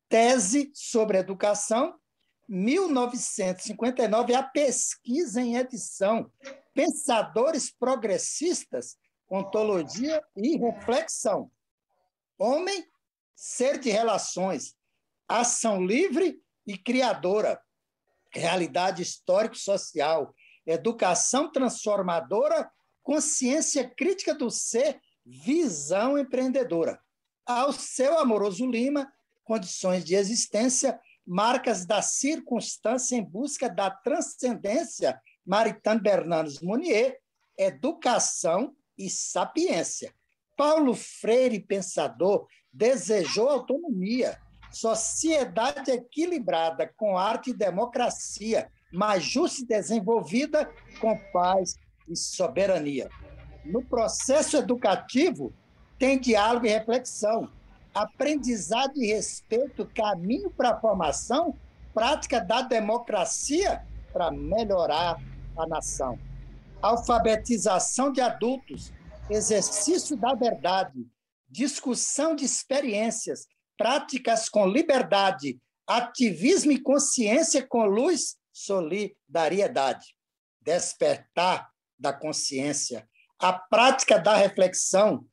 tese sobre educação, 1959, a pesquisa em edição, pensadores progressistas, ontologia e reflexão. Homem, ser de relações, ação livre e criadora, realidade histórico-social, educação transformadora, consciência crítica do ser, visão empreendedora. Ao seu Amoroso Lima, condições de existência, marcas da circunstância em busca da transcendência, Maritain Bernardes Monnier, educação e sapiência. Paulo Freire, pensador, desejou autonomia, sociedade equilibrada com arte e democracia, mais justa e desenvolvida com paz e soberania. No processo educativo, tem diálogo e reflexão, aprendizado e respeito, caminho para a formação, prática da democracia para melhorar a nação. Alfabetização de adultos, exercício da verdade, discussão de experiências, práticas com liberdade, ativismo e consciência com luz, solidariedade. Despertar da consciência, a prática da reflexão,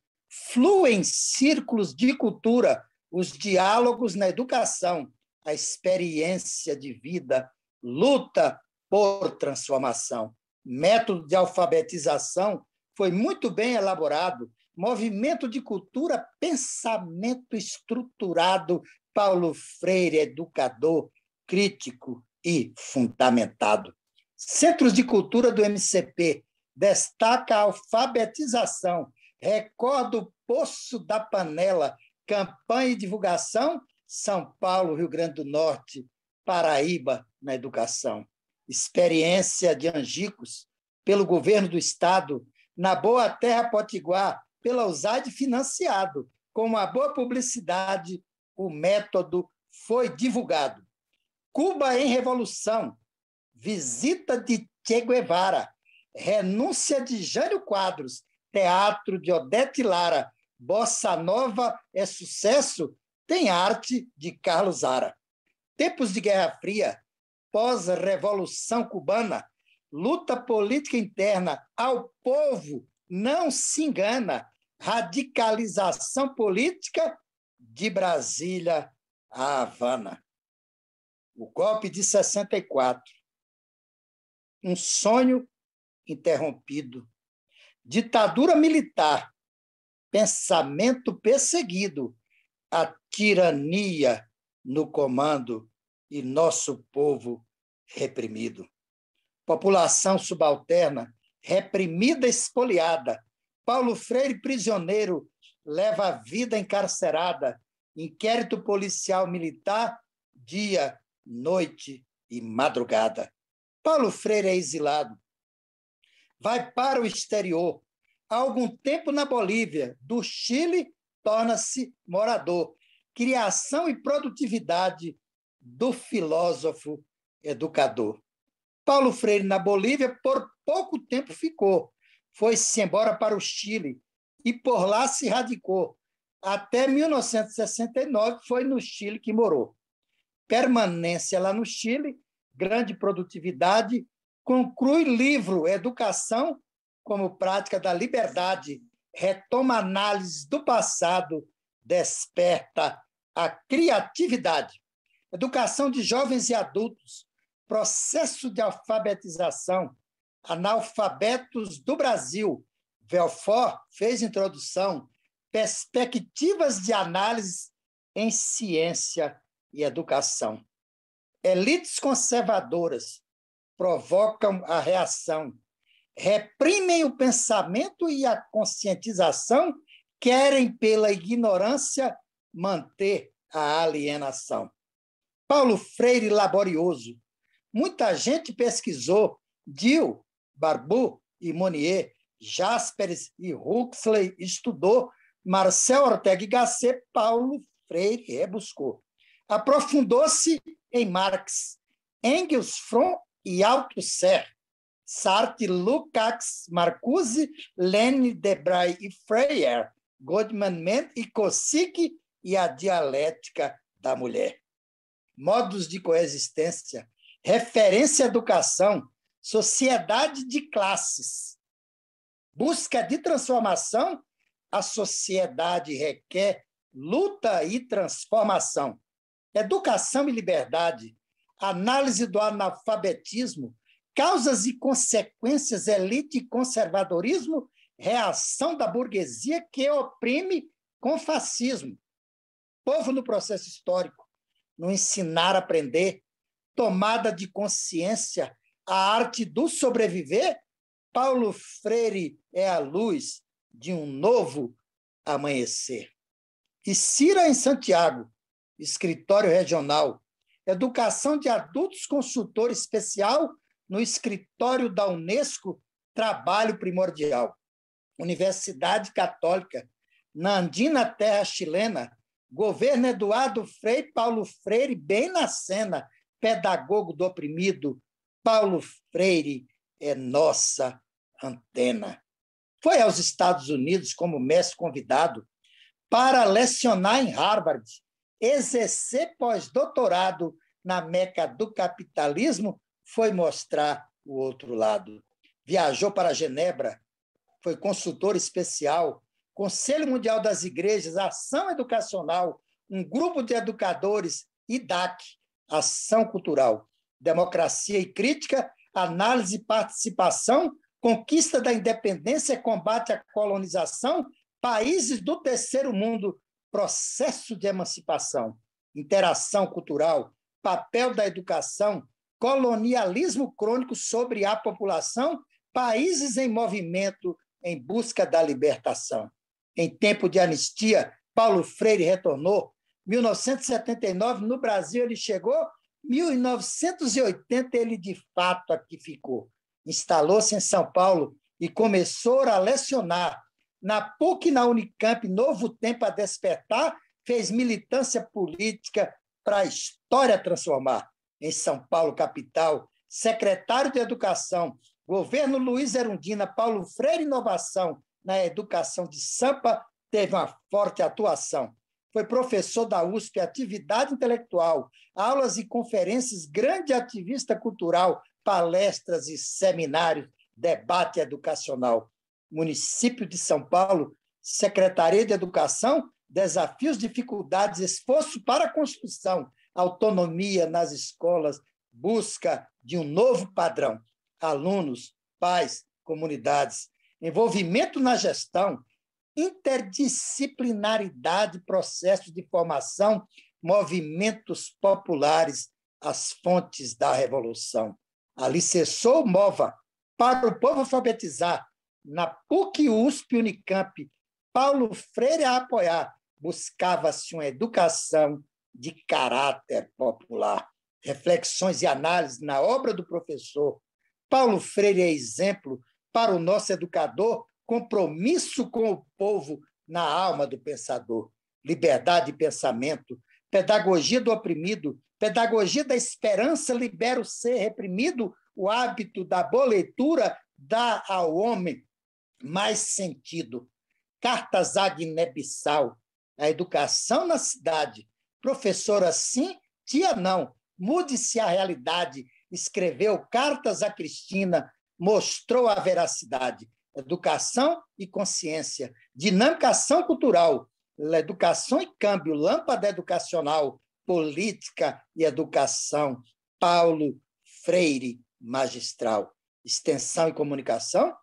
fluem círculos de cultura, os diálogos na educação, a experiência de vida, luta por transformação. Método de alfabetização foi muito bem elaborado, movimento de cultura, pensamento estruturado, Paulo Freire, educador, crítico e fundamentado. Centros de cultura do MCP, destaca a alfabetização, recorda o Poço da Panela, campanha e divulgação, São Paulo, Rio Grande do Norte, Paraíba, na educação. Experiência de Angicos, pelo governo do Estado, na Boa Terra Potiguar, pela USAID financiado. Com uma boa publicidade, o método foi divulgado. Cuba em Revolução, visita de Che Guevara, renúncia de Jânio Quadros, teatro de Odete Lara, Bossa Nova é sucesso, tem arte de Carlos Zara. Tempos de Guerra Fria, pós-revolução cubana, luta política interna, ao povo não se engana, radicalização política de Brasília a Havana. O golpe de 64, um sonho interrompido, ditadura militar, pensamento perseguido, a tirania no comando e nosso povo reprimido. População subalterna, reprimida, espoliada. Paulo Freire, prisioneiro, leva a vida encarcerada. Inquérito policial militar, dia, noite e madrugada. Paulo Freire é exilado. Vai para o exterior. Há algum tempo na Bolívia. Do Chile, torna-se morador. Criação e produtividade do filósofo educador. Paulo Freire, na Bolívia, por pouco tempo ficou. Foi-se embora para o Chile e por lá se radicou. Até 1969 foi no Chile que morou. Permanência lá no Chile, grande produtividade, conclui livro Educação como Prática da Liberdade, retoma análise do passado, desperta a criatividade. Educação de jovens e adultos, processo de alfabetização, analfabetos do Brasil. Belfort fez introdução, perspectivas de análise em ciência e educação. Elites conservadoras provocam a reação, reprimem o pensamento e a conscientização, querem, pela ignorância, manter a alienação. Paulo Freire, laborioso. Muita gente pesquisou, Dill, Barbu e Monnier, Jaspers e Huxley estudou, Marcel Ortega y Gasset, Paulo Freire rebuscou. Aprofundou-se em Marx, Engels, Fromm e Althusser, Sartre, Lukács, Marcuse, Lenin, Debray e Freire, Goldman e Kosick e a dialética da mulher. Modos de coexistência, referência à educação, sociedade de classes. Busca de transformação, a sociedade requer luta e transformação. Educação e liberdade, análise do analfabetismo, causas e consequências, elite e conservadorismo, reação da burguesia que oprime com fascismo. Povo no processo histórico, no ensinar a aprender, tomada de consciência, a arte do sobreviver, Paulo Freire é a luz de um novo amanhecer. E Cira em Santiago, escritório regional, educação de adultos, consultor especial no escritório da Unesco, trabalho primordial. Universidade Católica, na Andina Terra Chilena, governo Eduardo Frei, Paulo Freire, bem na cena, pedagogo do oprimido, Paulo Freire é nossa antena. Foi aos Estados Unidos como mestre convidado para lecionar em Harvard, exercer pós-doutorado na meca do capitalismo, foi mostrar o outro lado. Viajou para Genebra, foi consultor especial, Conselho Mundial das Igrejas, Ação Educacional, um grupo de educadores, IDAC, Ação Cultural, Democracia e Crítica, Análise e Participação, Conquista da Independência, Combate à Colonização, Países do Terceiro Mundo, Processo de Emancipação, Interação Cultural, Papel da Educação, Colonialismo Crônico sobre a População, Países em Movimento em Busca da Libertação. Em tempo de anistia, Paulo Freire retornou. 1979, no Brasil, ele chegou. 1980, ele de fato aqui ficou. Instalou-se em São Paulo e começou a lecionar. Na PUC e na Unicamp, Novo Tempo a Despertar, fez militância política para a história transformar. Em São Paulo, capital, secretário de Educação, governo Luiz Erundina, Paulo Freire, inovação na educação de Sampa, teve uma forte atuação. Foi professor da USP, atividade intelectual, aulas e conferências, grande ativista cultural, palestras e seminários, debate educacional. Município de São Paulo, Secretaria de Educação, desafios, dificuldades, esforço para a construção, autonomia nas escolas, busca de um novo padrão. Alunos, pais, comunidades, envolvimento na gestão, interdisciplinaridade, processos de formação, movimentos populares, as fontes da revolução. Alicerçou MOVA, para o povo alfabetizar. Na PUC, USP, Unicamp, Paulo Freire a apoiar. Buscava-se uma educação de caráter popular. Reflexões e análises na obra do professor. Paulo Freire é exemplo para o nosso educador, compromisso com o povo na alma do pensador. Liberdade de pensamento, pedagogia do oprimido, pedagogia da esperança libera o ser reprimido, o hábito da boa leitura dá ao homem mais sentido. Cartas à Guiné-Bissau, a educação na cidade. Professora sim, tia não. Mude-se a realidade. Escreveu cartas a Cristina, mostrou a veracidade. Educação e consciência. Dinamicação cultural. Educação e câmbio. Lâmpada educacional. Política e educação. Paulo Freire, magistral. Extensão e comunicação.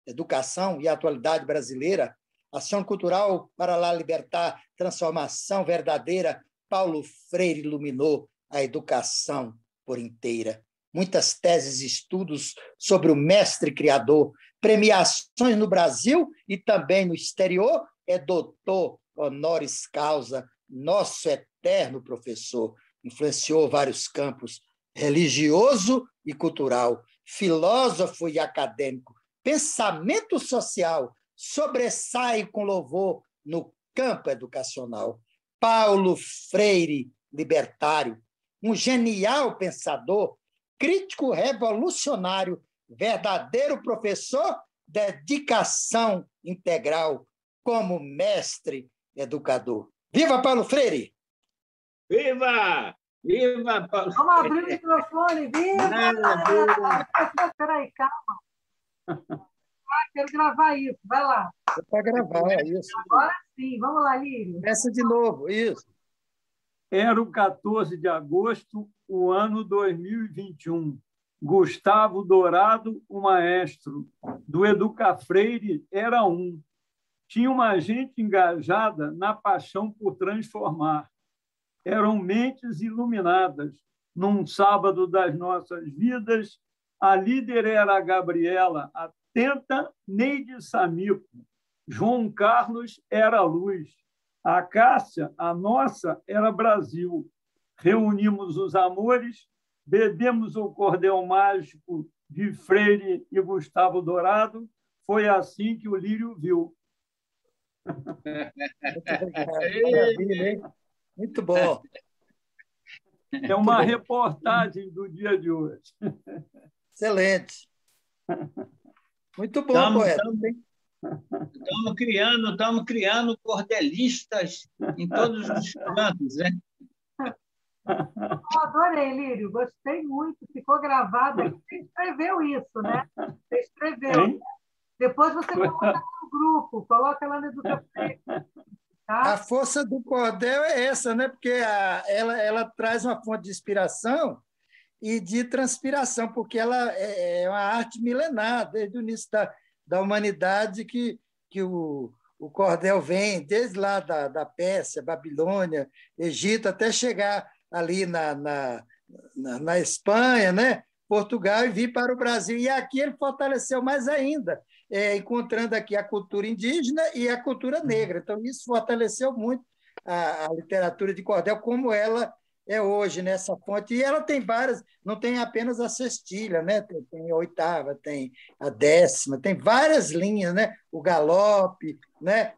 Educação e atualidade brasileira. Ação cultural para lá libertar. Transformação verdadeira. Paulo Freire iluminou a educação por inteira. Muitas teses e estudos sobre o mestre criador, premiações no Brasil e também no exterior, é doutor honoris causa, nosso eterno professor. Influenciou vários campos, religioso e cultural, filósofo e acadêmico, pensamento social, sobressai com louvor no campo educacional. Paulo Freire, libertário, um genial pensador, crítico revolucionário, verdadeiro professor, dedicação integral como mestre educador. Viva Paulo Freire! Viva! Viva, Paulo! Vamos abrir o microfone, viva! Peraí, calma. Quero gravar isso, vai lá. É para gravar, isso. Agora sim, vamos lá, Lírio. Começa de novo, isso. Era o 14 de agosto, o ano 2021. Gustavo Dourado, o maestro do Educafreire, era um. Tinha uma gente engajada na paixão por transformar. Eram mentes iluminadas. Num sábado das nossas vidas, a líder era a Gabriela, atenta Neide Samico. João Carlos era a luz. A Cássia, a nossa, era Brasil. Reunimos os amores, bebemos o cordel mágico de Freire e Gustavo Dourado. Foi assim que o Lírio viu. Maravilha, hein? Muito bom. É uma reportagem do dia de hoje. Excelente. Muito bom, poeta. Estamos criando cordelistas em todos os cantos, né? Eu adorei, Lírio, gostei muito, ficou gravado. Você escreveu isso, né? Você escreveu. Hein? Depois você coloca no grupo, coloca lá no Educafé. Tá? A força do cordel é essa, né? Porque ela traz uma fonte de inspiração e de transpiração, porque ela é uma arte milenar, desde o início da humanidade que o cordel vem, desde lá da Pérsia, Babilônia, Egito, até chegar ali na Espanha, né? Portugal, e vir para o Brasil. E aqui ele fortaleceu mais ainda, encontrando aqui a cultura indígena e a cultura negra. Então, isso fortaleceu muito a literatura de cordel, como ela é hoje nessa fonte. E ela tem várias, não tem apenas a sextilha, né? Tem a oitava, tem a décima, tem várias linhas, né? O galope, né?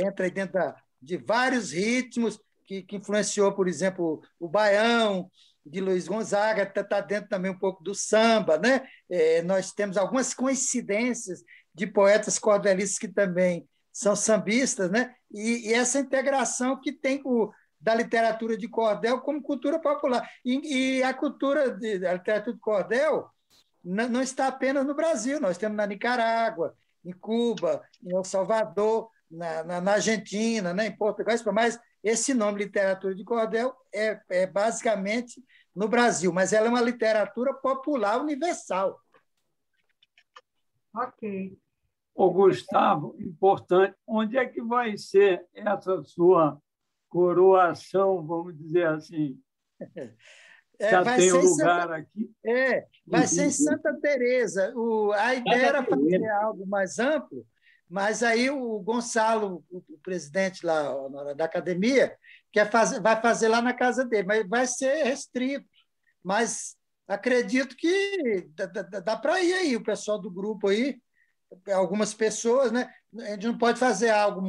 Entra aí dentro de vários ritmos que influenciou, por exemplo, o baião de Luiz Gonzaga, está dentro também um pouco do samba, né? Nós temos algumas coincidências de poetas cordelistas que também são sambistas, né? E essa integração que tem da literatura de cordel como cultura popular. E a literatura de cordel não está apenas no Brasil, nós temos na Nicarágua, em Cuba, em El Salvador, na Argentina, né? Em Portugal, mas esse nome, literatura de cordel, é basicamente no Brasil, mas ela é uma literatura popular universal. Ok. Ô, Gustavo, importante, onde é que vai ser essa sua coroação, vamos dizer assim? Já tem um lugar aqui. Vai ser em Santa Teresa. A ideia era fazer algo mais amplo, mas aí o Gonçalo, o presidente lá da academia, vai fazer lá na casa dele, mas vai ser restrito. Mas acredito que dá para ir aí, o pessoal do grupo aí, algumas pessoas, né? A gente não pode fazer algo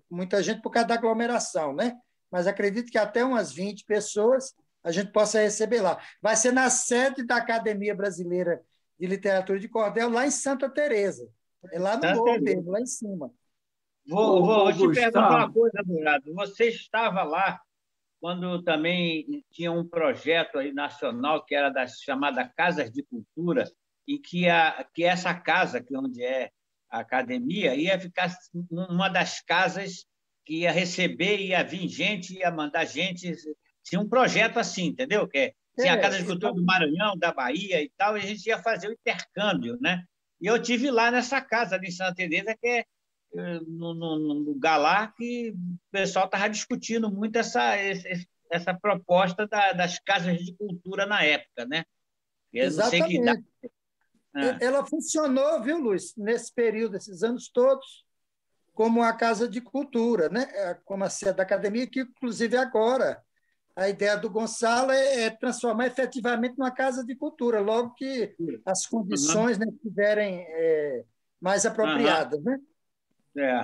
muita gente por causa da aglomeração, né? Mas acredito que até umas 20 pessoas a gente possa receber lá. Vai ser na sede da Academia Brasileira de Literatura de Cordel, lá em Santa Teresa. É lá no morro mesmo, lá em cima. Vou te perguntar uma coisa, Dourado. Você estava lá quando também tinha um projeto aí nacional que era das chamadas Casas de Cultura, e que essa casa, que onde é a academia, ia ficar uma das casas que ia receber, ia vir gente, ia mandar gente. Tinha um projeto assim, entendeu? Tinha a Casa de Cultura do Maranhão, da Bahia e tal, e a gente ia fazer o intercâmbio, né? E eu tive lá nessa casa, ali em Santa Teresa, que é num lugar lá que o pessoal estava discutindo muito essa proposta das casas de cultura na época, né? Eu não sei que idade. Ela funcionou, viu, Luiz, nesse período, esses anos todos, como a casa de cultura, né? Como a sede da academia, que inclusive agora a ideia do Gonçalo é transformar efetivamente numa casa de cultura, logo que as condições, né, estiverem mais apropriadas, né?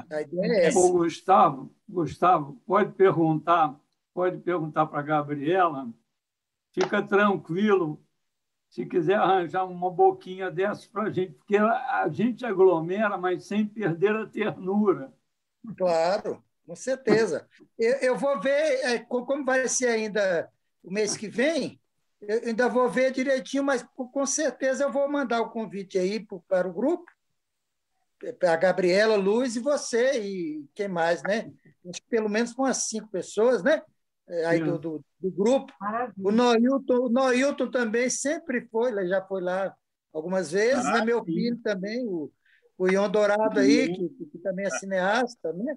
A ideia é essa. Ô, Gustavo, pode perguntar para a Gabriela, fica tranquilo, se quiser arranjar uma boquinha dessa para a gente, porque a gente aglomera, mas sem perder a ternura. Claro, com certeza. Eu vou ver como vai ser ainda o mês que vem, eu ainda vou ver direitinho, mas com certeza eu vou mandar o convite aí para o grupo, para a Gabriela, Luz e você, e quem mais, né? Acho que pelo menos umas 5 pessoas, né? Aí do grupo. Maravilha. O Noilton também sempre foi, já foi lá algumas vezes, né? Meu filho também, o Ion Dourado aí, que também é cineasta, né?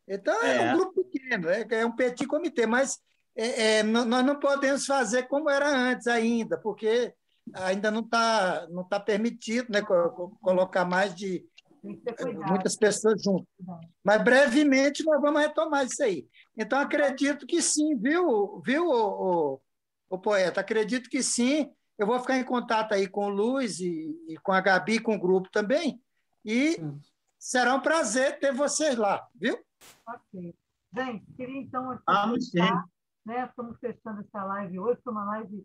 Então, é um grupo pequeno, é um petit comitê, mas nós não podemos fazer como era antes ainda, porque ainda não tá permitido, né, colocar mais de muitas pessoas juntas. Mas brevemente nós vamos retomar isso aí. Então, acredito que sim, viu, o poeta? Acredito que sim. Eu vou ficar em contato aí com o Luiz e com a Gabi, com o grupo também, e será um prazer ter vocês lá, viu? Ok. Gente, queria então aqui né? Estamos fechando essa live hoje, foi uma live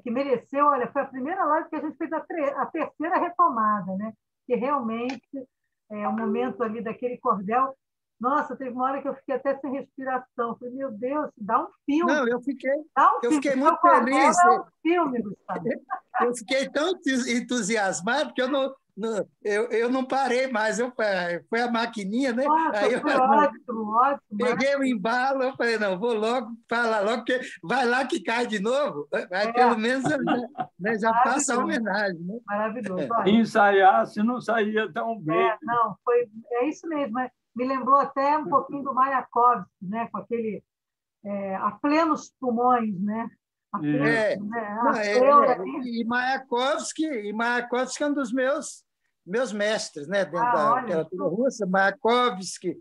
que mereceu, olha, foi a primeira live que a gente fez a terceira retomada, né? Que realmente o momento ali daquele cordel. Nossa, teve uma hora que eu fiquei até sem respiração. Falei, meu Deus, dá um filme. Não, eu fiquei muito feliz. É um filme, Gustavo. Eu fiquei tão entusiasmado que eu não parei mais. Foi a maquininha, né? Nossa, aí foi ótimo. Peguei o embalo, eu falei, não, vou logo falar logo, porque vai lá que cai de novo. Aí pelo menos já passa a homenagem. Né? Maravilhoso. Ensaiar, se não saía tão bem. Não, é isso mesmo. Me lembrou até um pouquinho do Mayakovsky, né? Com aquele a plenos pulmões, né? E Mayakovsky é um dos meus mestres, né? Dentro da literatura russa. Mayakovsky,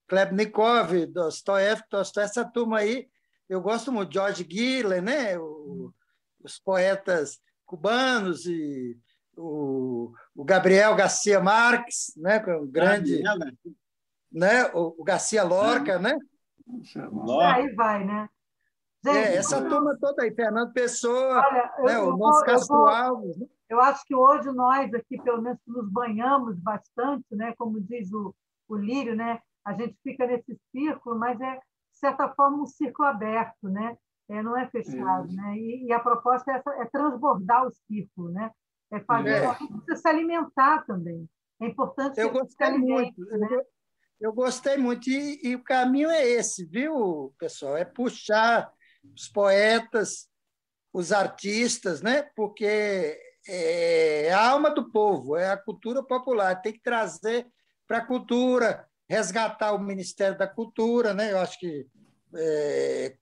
Klebnikov, Dostoiévski, essa turma aí, eu gosto muito. George Gillen, né? Os poetas cubanos e o Gabriel Garcia Marques, né? O grande, né? O Garcia Lorca, né? Aí vai, né? Gente, essa turma toda aí, Fernando Pessoa, o nosso Castro Alves. Né? Eu acho que hoje nós aqui, pelo menos, nos banhamos bastante, né? Como diz o Lírio, né? A gente fica nesse círculo, mas de certa forma, um círculo aberto, né? Não é fechado. Né? E a proposta é transbordar o círculo, né? É fazer você se alimentar também. É importante eu gostei muito, né? Eu gostei muito. E o caminho é esse, viu, pessoal? É puxar os poetas, os artistas, né? Porque é a alma do povo, é a cultura popular. Tem que trazer para a cultura, resgatar o Ministério da Cultura, né? Eu acho que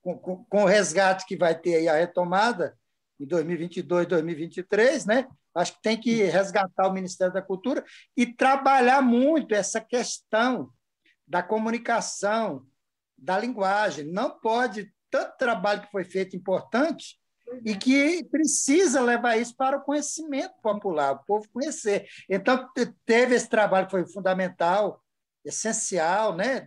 com o resgate que vai ter aí a retomada, em 2022, 2023, né? Acho que tem que resgatar o Ministério da Cultura e trabalhar muito essa questão da comunicação, da linguagem. Não pode, tanto trabalho que foi feito importante, e que precisa levar isso para o conhecimento popular, o povo conhecer. Então, teve esse trabalho que foi fundamental, essencial, né?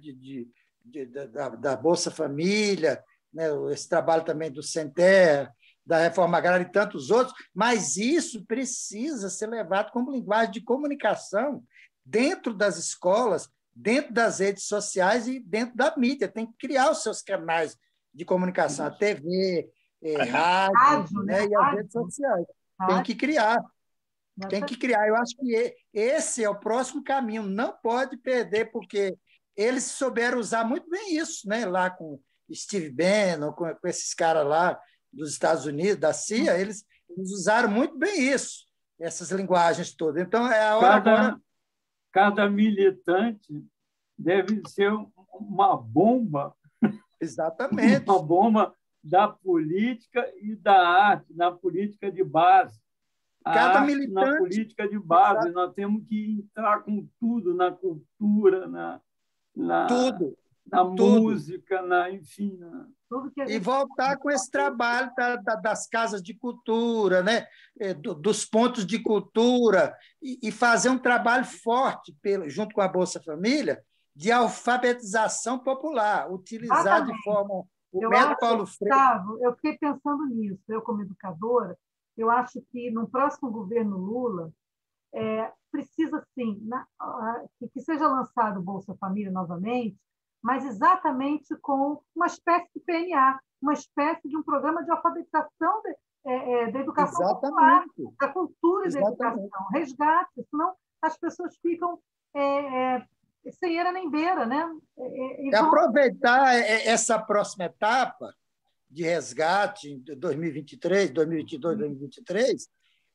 Da Bolsa Família, né? Esse trabalho também do Sem Terra, da Reforma Agrária e tantos outros, mas isso precisa ser levado como linguagem de comunicação dentro das escolas, dentro das redes sociais e dentro da mídia. Tem que criar os seus canais de comunicação, a TV, rádio, né? E as redes sociais. Tem que criar. Tem que criar. Eu acho que esse é o próximo caminho. Não pode perder, porque eles souberam usar muito bem isso, né? Lá com Steve Bannon, com esses caras lá dos Estados Unidos, da CIA, eles usaram muito bem isso, essas linguagens todas. Então, é a hora agora... Cada militante deve ser uma bomba. Exatamente. Uma bomba da política e da arte, na política de base. Cada militante... Na política de base. Exato. Nós temos que entrar com tudo, na cultura, tudo. Na música, enfim. E voltar com esse trabalho das casas de cultura, né? Dos pontos de cultura, e fazer um trabalho forte, junto com a Bolsa Família, de alfabetização popular, utilizar de forma... O método Paulo Freire... Gustavo, eu fiquei pensando nisso, eu como educadora, eu acho que no próximo governo Lula, precisa, sim, que seja lançado o Bolsa Família novamente, mas exatamente com uma espécie de PNA, uma espécie de um programa de alfabetização da educação popular, da cultura e da educação. Resgate, senão as pessoas ficam sem eira nem beira. Né? Aproveitar essa próxima etapa de resgate em 2023, 2022, 2023,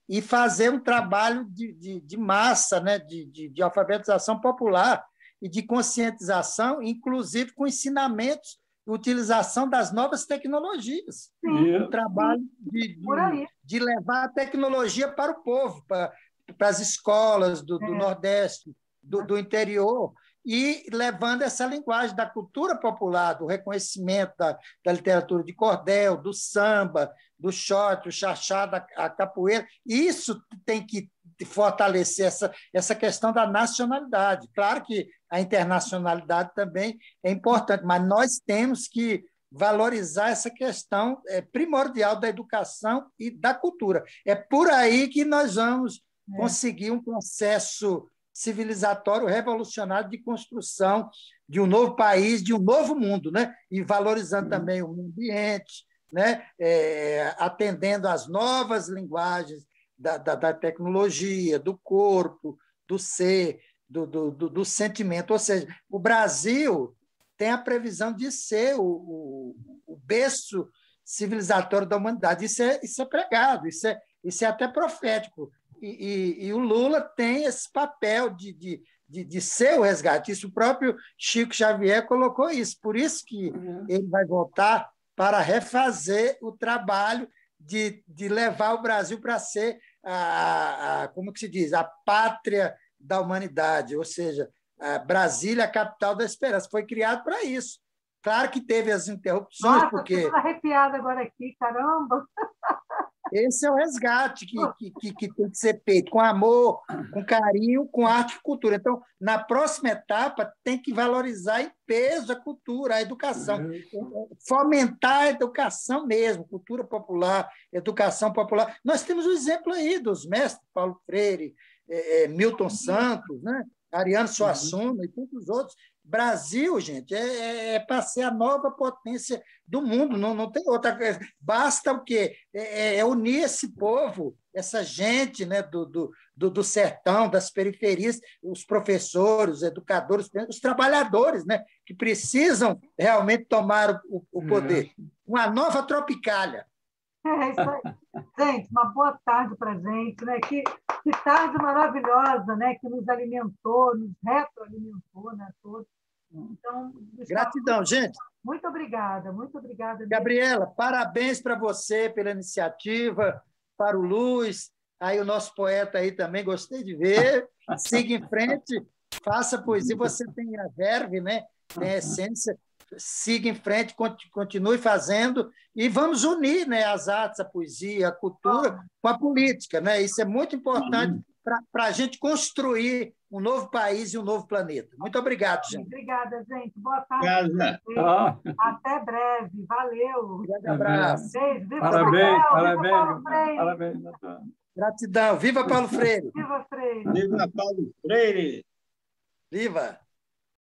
e fazer um trabalho de massa, né? de alfabetização popular, e de conscientização, inclusive com ensinamentos e utilização das novas tecnologias. Sim, trabalho de levar a tecnologia para o povo, para as escolas do Nordeste, do interior, e levando essa linguagem da cultura popular, do reconhecimento da literatura de cordel, do samba, do shot, o xaxá, a capoeira. Isso tem que fortalecer essa questão da nacionalidade. Claro que a internacionalidade também é importante, mas nós temos que valorizar essa questão primordial da educação e da cultura. É por aí que nós vamos conseguir um processo civilizatório revolucionário de construção de um novo país, de um novo mundo, né? E valorizando também o meio ambiente, né? Atendendo às novas linguagens da tecnologia, do corpo, do ser, do sentimento. Ou seja, o Brasil tem a previsão de ser o berço civilizatório da humanidade. Isso é pregado, isso é até profético. E o Lula tem esse papel de ser o resgate. Isso o próprio Chico Xavier colocou isso. Por isso que ele vai voltar para refazer o trabalho de levar o Brasil para ser como que se diz, a pátria da humanidade, ou seja, Brasília, a capital da esperança. Foi criado para isso. Claro que teve as interrupções, porque... Estou arrepiada agora aqui, caramba! Esse é o resgate que tem que ser feito, com amor, com carinho, com arte e cultura. Então, na próxima etapa, tem que valorizar em peso a cultura, a educação. Fomentar a educação mesmo, cultura popular, educação popular. Nós temos o exemplo aí dos mestres, Paulo Freire, Milton Santos, né? Ariano Suassuna e tantos outros. Brasil, gente, para ser a nova potência do mundo, não tem outra coisa. Basta o quê? Unir esse povo, essa gente, né, do sertão, das periferias, os professores, os educadores, os trabalhadores, né, que precisam realmente tomar o poder. Uma nova Tropicália. Isso aí. Gente, uma boa tarde para a gente, né? Que tarde maravilhosa, né? Que nos alimentou, nos retroalimentou, né? Todos. Então, gratidão, gente. Muito obrigada. obrigada, muito obrigada. Gabriela, parabéns para você pela iniciativa, para o Luz, aí o nosso poeta aí também, gostei de ver. Siga em frente, faça poesia, você tem a verve, né? Tem a essência, siga em frente, continue fazendo e vamos unir, né, as artes, a poesia, a cultura com a política, né? Isso é muito importante para a gente construir um novo país e um novo planeta. Muito obrigado, gente. Obrigada, gente. Boa tarde. Até breve. Valeu. Um grande abraço. Beijo. Viva Parabéns, Paulo, parabéns. Viva Parabéns, doutor. Gratidão. Viva Paulo Freire. Viva Freire. Viva Paulo Freire! Viva!